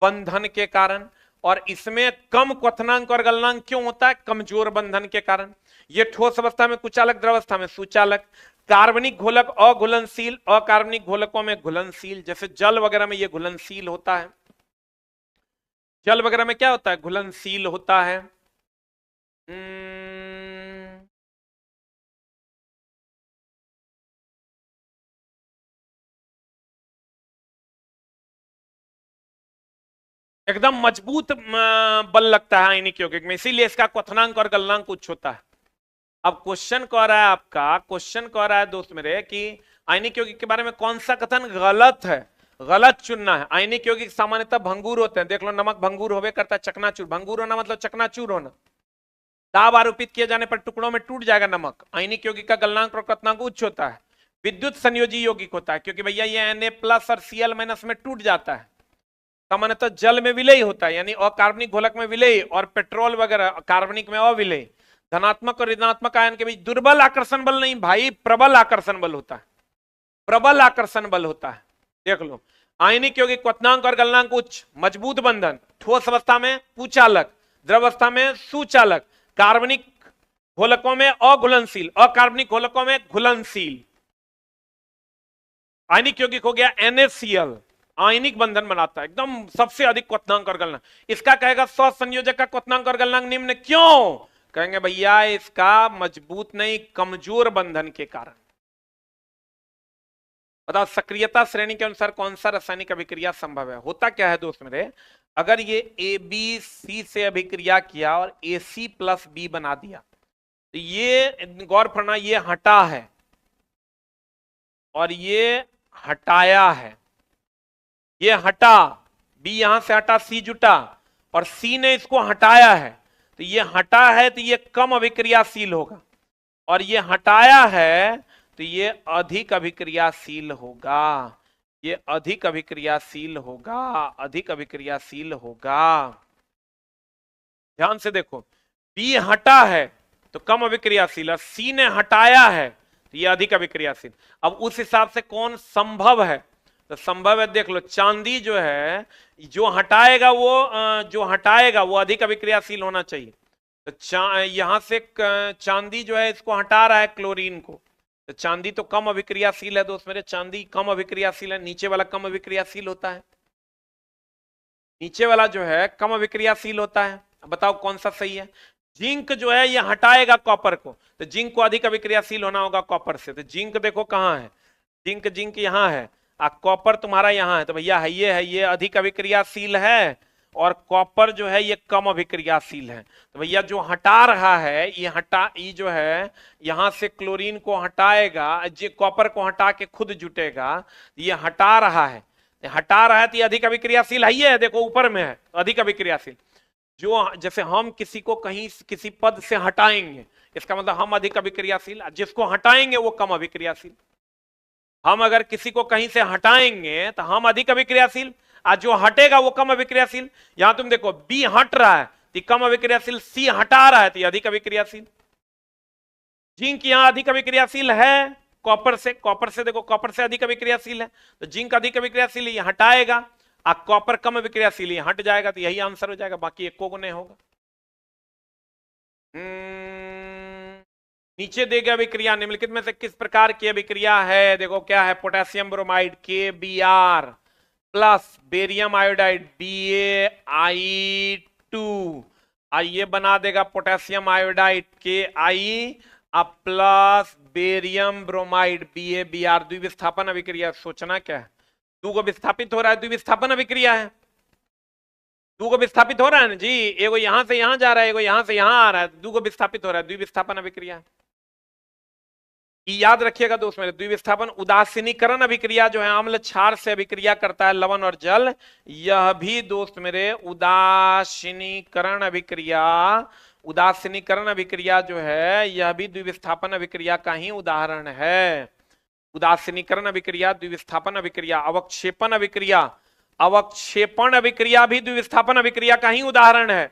Speaker 1: बंधन के कारण। और इसमें कम क्वथनांक और गलनांक क्यों होता है? कमजोर बंधन के कारण। ये ठोस अवस्था में कुचालक, द्रव अवस्था में सुचालक। कार्बनिक घोलक अघुलनशील, अकार्बनिक घोलकों में घुलनशील। जैसे जल वगैरह में ये घुलनशील होता है। जल वगैरह में क्या होता है? घुलनशील होता है। एकदम मजबूत बल लगता है आयनिक यौगिक में, इसीलिए इसका क्वथनांक और गलनांक उच्च होता है। अब क्वेश्चन कह रहा है आपका, क्वेश्चन कह रहा है दोस्त मेरे कि आयनिक यौगिक के बारे में कौन सा कथन गलत है? गलत चुनना है। आयनिक यौगिक सामान्यतः भंगुर होते हैं। देख लो नमक भंगुर होवे करता है, चकनाचूर। भंगुर होना मतलब चकनाचूर होना। दाब आरोपित किए जाने पर टुकड़ों में टूट जाएगा नमक। आयनिक यौगिक का गलनांक और क्वथनांक उच्च होता है। विद्युत संयोजी यौगिक होता है, क्योंकि भैया ये Na+ और Cl- में टूट जाता है। सामान्यतः जल में विलय होता है, यानी अकार्बनिक घोलक में विलय, और पेट्रोल वगैरह कार्बनिक में अविलय। धनात्मक और ऋणात्मक आयन के बीच दुर्बल आकर्षण बल नहीं भाई, प्रबल आकर्षण बल होता है, प्रबल आकर्षण बल होता है। देख लो, आयनिक यौगिक क्वथनांक और गलनांक उच्च, मजबूत बंधन, ठोस अवस्था में कुचालक, द्रव अवस्था में सुचालक, कार्बनिक घोलकों में अघुलनशील, अकार्बनिक घोलकों में घुलनशील। आयनिक यौगिक हो गया NaCl, आयनिक बंधन बनाता है, एकदम सबसे अधिक क्वथनांक और गलनांक। इसका कहेगा सहसंयोजक का क्वथनांक और गलनांक निम्न, क्यों? कहेंगे भैया इसका मजबूत नहीं, कमजोर बंधन के कारण। बताओ सक्रियता श्रेणी के अनुसार कौन सा रासायनिक अभिक्रिया संभव है? होता क्या है दोस्त मेरे, अगर ये ABC से अभिक्रिया किया और AC+B बना दिया, तो ये गौर फरना, ये हटा है और ये हटाया है, ये हटा, B यहां से हटा, C जुटा, और C ने इसको हटाया है, तो ये हटा है तो ये कम अभिक्रियाशील होगा, और ये हटाया है तो ये अधिक अभिक्रियाशील होगा, ये अधिक अभिक्रियाशील होगा, अधिक अभिक्रियाशील होगा। ध्यान से देखो, B हटा है तो कम अभिक्रियाशील है, C ने हटाया है तो ये अधिक अभिक्रियाशील। अब उस हिसाब से कौन संभव है? तो संभव है, देख लो, चांदी जो है, जो हटाएगा वो अधिक अभिक्रियाशील होना चाहिए। तो यहां से चांदी जो है इसको हटा रहा है, क्लोरीन को, तो चांदी तो कम अभिक्रियाशील है दोस्त मेरे, चांदी कम अभिक्रियाशील है, नीचे वाला कम अभिक्रियाशील होता है, नीचे वाला जो है कम अभिक्रियाशील होता है। अब बताओ कौन सा सही है? जिंक जो है ये हटाएगा कॉपर को, तो जिंक को अधिक अभिक्रियाशील होना होगा कॉपर से। तो जिंक देखो कहाँ है, जिंक यहाँ है, कॉपर तुम्हारा यहाँ है, तो भैया है ये अधिक अभिक्रियाशील है, और कॉपर जो है ये कम अभिक्रियाशील है। तो भैया जो हटा रहा है, ये जो है यहां से क्लोरीन को हटाएगा, जो कॉपर को हटा के खुद जुटेगा, ये हटा रहा है, तो ये अधिक अभिक्रियाशील है, देखो ऊपर में है अधिक अभिक्रियाशील। जो जैसे हम किसी को कहीं किसी पद से हटाएंगे, इसका मतलब हम अधिक अभिक्रियाशील, जिसको हटाएंगे वो कम अभिक्रियाशील। हम अगर किसी को कहीं से हटाएंगे तो हम अधिक अभिक्रियाशील, आज जो हटेगा वो कम अभिक्रियाशील। यहां तुम देखो, B हट रहा है तो कम अभिक्रियाशील, C हटा रहा है तो अधिक अभिक्रियाशील। जिंक यहां अधिक अभिक्रियाशील है कॉपर से देखो, कॉपर से अधिक अभिक्रियाशील है, तो जिंक अधिक अभिक्रियाशील, ये हटाएगा, कॉपर कम अभिक्रियाशील, ये हट जाएगा, तो यही आंसर हो जाएगा, बाकी एको को नहीं होगा। नीचे देगा अभिक्रिया निम्नलिखित में से किस प्रकार की अभिक्रिया है? देखो क्या है, potassium bromide KBr plus barium iodide BaI2, ये बना देगा potassium iodide KI plus barium bromide BaBr, द्विविस्थापन अभिक्रिया। सोचना क्या है, दो विस्थापित हो रहा है, द्विविस्थापन अभिक्रिया है, दो विस्थापित हो रहा है ना जी, एगो यहां से यहां जा रहा है, एगो यहां से यहां आ रहा है, दो विस्थापित हो रहा है, द्विविस्थापन अभिक्रिया। याद रखिएगा दोस्त मेरे, द्विविस्थापन उदासीनीकरण अभिक्रिया जो है, अम्ल क्षार से अभिक्रिया करता है लवण और जल, यह भी दोस्त मेरे उदासीनीकरण अभिक्रिया जो है, यह भी द्विविस्थापन अभिक्रिया का ही उदाहरण है। उदासीनीकरण अभिक्रिया, द्विविस्थापन अभिक्रिया, अवक्षेपण अभिक्रिया भी द्विविस्थापन अभिक्रिया का ही उदाहरण है।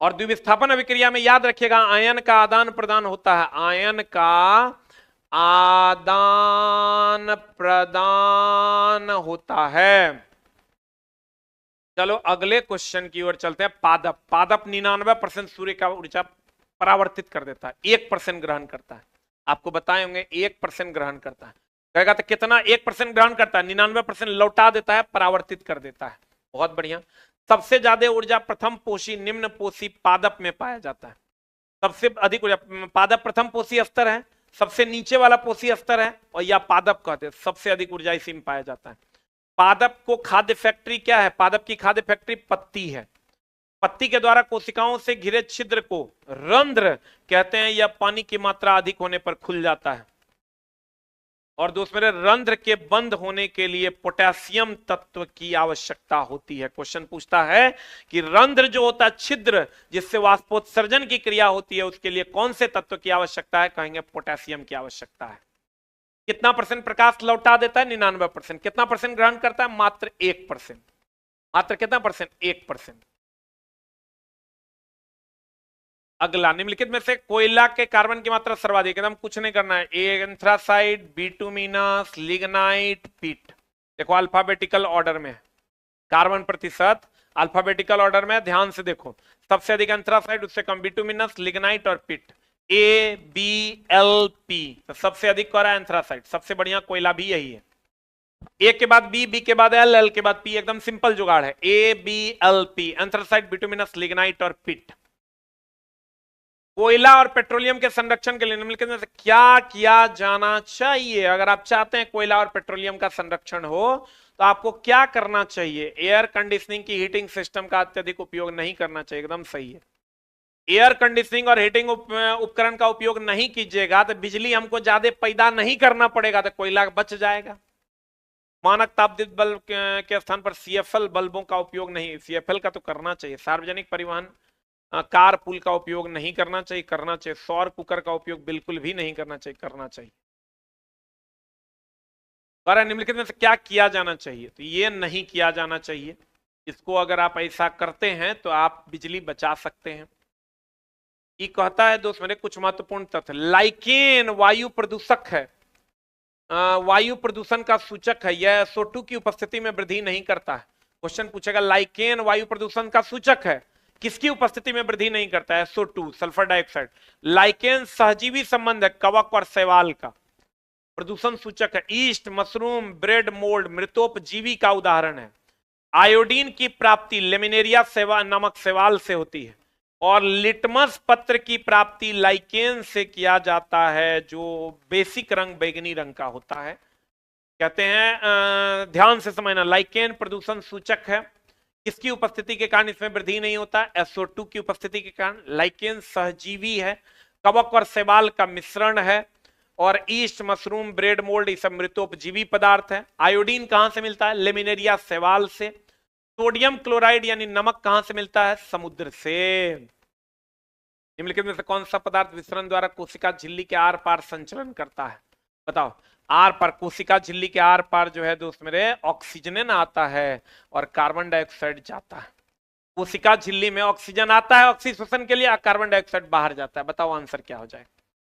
Speaker 1: और द्विविस्थापन अभिक्रिया में याद रखिएगा आयन का आदान प्रदान होता है, आयन का आदान प्रदान होता है। चलो अगले क्वेश्चन की ओर चलते हैं। पादप 99% सूर्य का ऊर्जा परावर्तित कर देता है, 1% ग्रहण करता है। आपको बताए होंगे 1% ग्रहण करता है, कहेगा तो कितना? 1% ग्रहण करता है, 99% लौटा देता है, परावर्तित कर देता है। बहुत बढ़िया। सबसे ज्यादा ऊर्जा प्रथम पोषी निम्न पोषी पादप में पाया जाता है। सबसे अधिक ऊर्जा पादप प्रथम पोषी स्तर है, सबसे नीचे वाला पोषी स्तर है, और या पादप कहते हैं, सबसे अधिक ऊर्जा इसी में पाया जाता है। पादप को खाद्य फैक्ट्री क्या है? पादप की खाद्य फैक्ट्री पत्ती है। पत्ती के द्वारा कोशिकाओं से घिरे छिद्र को रंध्र कहते हैं, यह पानी की मात्रा अधिक होने पर खुल जाता है। और दोस्त मेरे, रंध्र के बंद होने के लिए पोटेशियम तत्व की आवश्यकता होती है। क्वेश्चन पूछता है कि रंध्र जो होता है, छिद्र जिससे वाष्पोत्सर्जन की क्रिया होती है, उसके लिए कौन से तत्व की आवश्यकता है? कहेंगे पोटेशियम की आवश्यकता है। कितना परसेंट प्रकाश लौटा देता है? 99%। कितना परसेंट ग्रहण करता है? मात्र 1%। मात्र कितना परसेंट? 1%। अगला, निम्नलिखित में से कोयला के कार्बन की मात्रा सर्वाधिक, एकदम कुछ नहीं करना है, एंथ्रासाइट, बिटुमिनस, लिग्नाइट, पीट। देखो अल्फाबेटिकल ऑर्डर में कार्बन प्रतिशत, अल्फाबेटिकल ऑर्डर में ध्यान से देखो, सबसे अधिक एंथ्रासाइट, उससे कम बिटुमिनस, लिग्नाइट और पीट। ए बी एल पी, तो सबसे अधिक कह रहा है एंथ्रासाइट, सबसे बढ़िया कोयला भी यही है। ए के बाद बी, बी के बाद एल, एल के बाद पी, एकदम सिंपल जुगाड़ है। A B L P, anthracite, bituminous, lignite और पीट। कोयला और पेट्रोलियम के संरक्षण के लिए निम्नलिखित में से क्या किया जाना चाहिए? अगर आप चाहते हैं कोयला और पेट्रोलियम का संरक्षण हो तो आपको क्या करना चाहिए? एयर कंडीशनिंग की हीटिंग सिस्टम का अत्यधिक उपयोग नहीं करना चाहिए, एकदम सही है। एयर कंडीशनिंग और हीटिंग उपकरण का उपयोग नहीं कीजिएगा तो बिजली हमको ज्यादा पैदा नहीं करना पड़ेगा, तो कोयला बच जाएगा। मानक तापदीप्त बल्ब के स्थान पर सीएफएल बल्बों का उपयोग नहीं, सीएफएल का तो करना चाहिए। सार्वजनिक परिवहन कार पुल का उपयोग नहीं करना चाहिए, करना चाहिए। सौर कुकर का उपयोग बिल्कुल भी नहीं करना चाहिए, करना चाहिए। और निम्नलिखित में से क्या किया जाना चाहिए? तो ये नहीं किया जाना चाहिए। इसको अगर आप ऐसा करते हैं तो आप बिजली बचा सकते हैं। ये कहता है दोस्त मेरे कुछ महत्वपूर्ण तथ्य। लाइकेन वायु प्रदूषक है, वायु प्रदूषण का सूचक है, यह SO2 की उपस्थिति में वृद्धि नहीं करता है। क्वेश्चन पूछेगा लाइकेन वायु प्रदूषण का सूचक है, किसकी उपस्थिति में वृद्धि नहीं करता है? SO2, sulphur dioxide. लाइकेन सहजीवी संबंध है कवक और शैवाल का, प्रदूषण सूचक है। ईस्ट, मशरूम, ब्रेड मोल्ड मृतोपजीवी का उदाहरण है। आयोडीन की प्राप्ति लेमिनेरिया नामक शैवाल से होती है और लिटमस पत्र की प्राप्ति लाइकेन से किया जाता है, जो बेसिक रंग बैगनी रंग का होता है। कहते हैं ध्यान से समझना, लाइकेन प्रदूषण सूचक है, किसकी उपस्थिति के कारण इसमें वृद्धि नहीं होता? SO2 की उपस्थिति के कारण। लाइकेन सहजीवी है, कवक और शैवाल का मिश्रण है, और ईस्ट, मशरूम, ब्रेड मोल्ड ये सब मृतोपजीवी पदार्थ है। आयोडीन कहां से मिलता है? लेमिनेरिया शैवाल से। सोडियम क्लोराइड यानी नमक कहां से मिलता है? समुद्र से। निम्नलिखित में से कौन सा पदार्थ विसरण द्वारा कोशिका झिल्ली के आर पार संचलन करता है? बताओ। आर पार, कोशिका झिल्ली के आर पार जो है दोस्त मेरे ऑक्सीजन आता है और कार्बन डाइऑक्साइड जाता है। कोशिका झिल्ली में ऑक्सीजन आता है ऑक्सीजन के लिए, कार्बन डाइऑक्साइड बाहर जाता है। बताओ आंसर क्या हो जाए?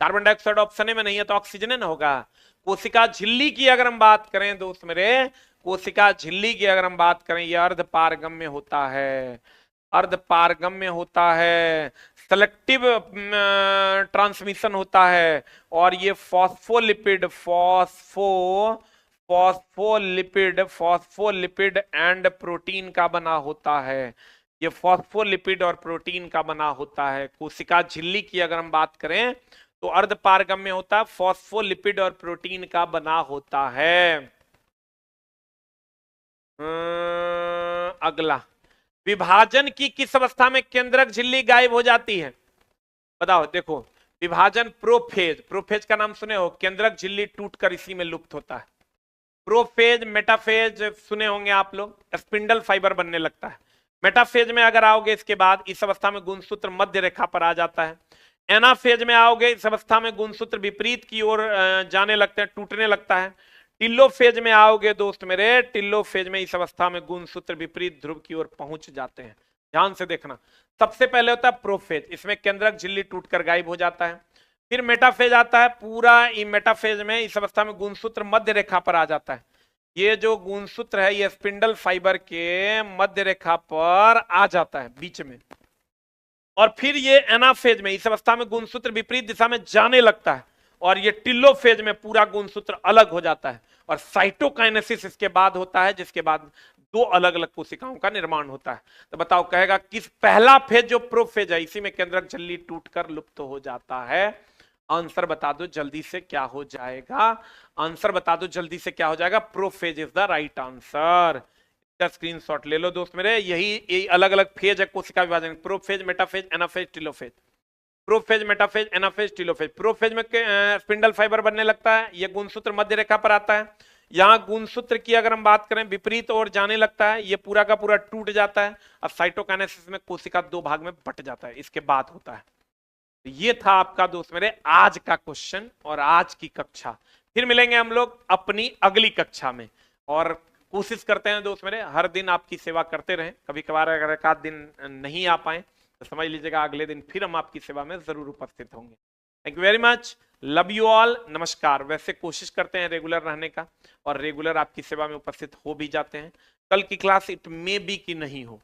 Speaker 1: कार्बन डाइऑक्साइड ऑप्शन में नहीं है तो ऑक्सीजन ना होगा। कोशिका झिल्ली की अगर हम बात करें दोस्त मेरे, कोशिका झिल्ली की अगर हम बात करें, यह अर्ध पारगम्य होता है, अर्ध पारगम्य होता है, सेलेक्टिव ट्रांसमिशन होता है, और ये फॉस्फोलिपिड एंड प्रोटीन का बना होता है। ये फॉस्फोलिपिड और प्रोटीन का बना होता है। कोशिका झिल्ली की अगर हम बात करें तो अर्ध पारगम्य होता है, फॉस्फोलिपिड और प्रोटीन का बना होता है। अगला, विभाजन की किस अवस्था में केंद्रक झिल्ली गायब हो जाती है? बताओ। देखो विभाजन प्रोफेज, प्रोफेज का नाम सुने हो, केंद्रक झिल्ली टूटकर इसी में लुप्त होता है। प्रोफेज, मेटाफेज सुने होंगे आप लोग, स्पिंडल फाइबर बनने लगता है। मेटाफेज में अगर आओगे इसके बाद इस अवस्था में गुणसूत्र मध्य रेखा पर आ जाता है। एनाफेज में आओगे इस अवस्था में गुणसूत्र विपरीत की ओर जाने लगते हैं, टूटने लगता है। टिल्लोफेज में आओगे दोस्त मेरे, टिल्लोफेज में इस अवस्था में गुणसूत्र विपरीत ध्रुव की ओर पहुंच जाते हैं। ध्यान से देखना, सबसे पहले होता है प्रोफेज, इसमें केंद्रक झिल्ली टूटकर गायब हो जाता है। फिर मेटाफेज आता है, पूरा मेटाफेज में इस अवस्था में गुणसूत्र मध्य रेखा पर आ जाता है। ये जो गुणसूत्र है ये स्पिंडल फाइबर के मध्य रेखा पर आ जाता है बीच में, और फिर ये एनाफेज में इस अवस्था में गुणसूत्र विपरीत दिशा में जाने लगता है, और ये टिल्लोफेज में पूरा गुणसूत्र अलग हो जाता है, और साइटोकाइनेसिस इसके बाद होता है, जिसके बाद दो अलग अलग कोशिकाओं का निर्माण होता है। तो बताओ कहेगा किस पहला फेज जो प्रोफेज है इसी में केंद्रक झिल्ली टूटकर लुप्त हो जाता है। आंसर बता दो जल्दी से क्या हो जाएगा? आंसर बता दो जल्दी से क्या हो जाएगा? Prophase is the right answer. इसका स्क्रीनशॉट ले लो दोस्त मेरे, यही अलग अलग फेज है कोशिका विभाजन, prophase, metaphase, anaphase, telophase. Prophase, metaphase, anaphase, telophase. Prophase में स्पिंडल फाइबर बनने लगता है, यह गुणसूत्र मध्य रेखा पर आता है। यहाँ गुणसूत्र की अगर हम बात करें विपरीत ओर जाने लगता है, ये पूरा का पूरा टूट जाता है, और साइटोकाइनेसिस में कोशिका दो भाग में बट जाता है, इसके बाद होता है। ये था आपका दोस्त मेरे आज का क्वेश्चन और आज की कक्षा। फिर मिलेंगे हम लोग अपनी अगली कक्षा में, और कोशिश करते हैं दोस्त मेरे हर दिन आपकी सेवा करते रहें। कभी कभार अगर एक आध दिन नहीं आ पाए तो समझ लीजिएगा अगले दिन फिर हम आपकी सेवा में जरूर उपस्थित होंगे। Thank you very much, love you all, नमस्कार। वैसे कोशिश करते हैं रेगुलर रहने का, और रेगुलर आपकी सेवा में उपस्थित हो भी जाते हैं। कल की क्लास इट मे बी कि नहीं हो,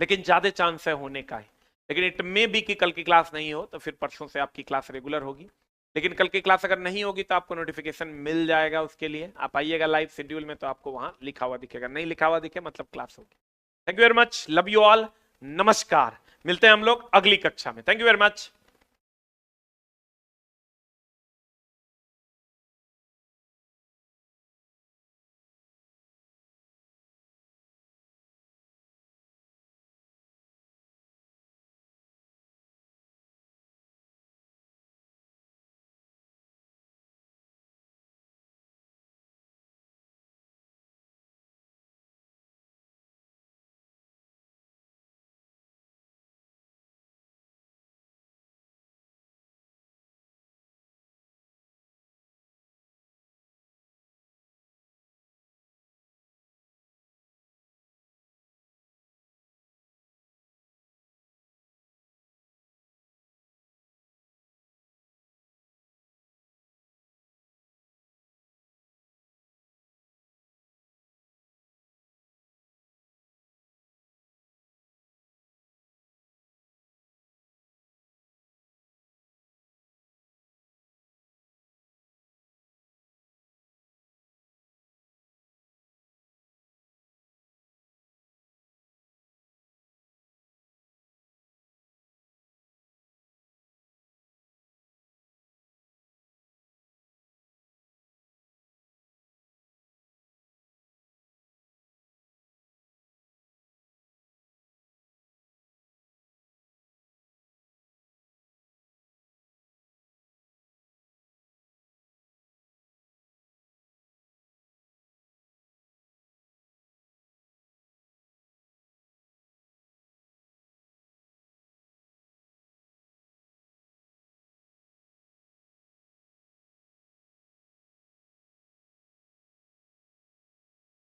Speaker 1: लेकिन ज्यादा चांस है होने का है, लेकिन इट मे बी कि कल की क्लास नहीं हो तो फिर परसों से आपकी क्लास रेगुलर होगी। लेकिन कल की क्लास अगर नहीं होगी तो आपको नोटिफिकेशन मिल जाएगा, उसके लिए आप आइएगा लाइव शेड्यूल में तो आपको वहां लिखा हुआ दिखेगा, नहीं लिखा हुआ दिखे मतलब क्लास होगी। Thank you very much, love you all, नमस्कार। मिलते हैं हम लोग अगली कक्षा में। Thank you very much.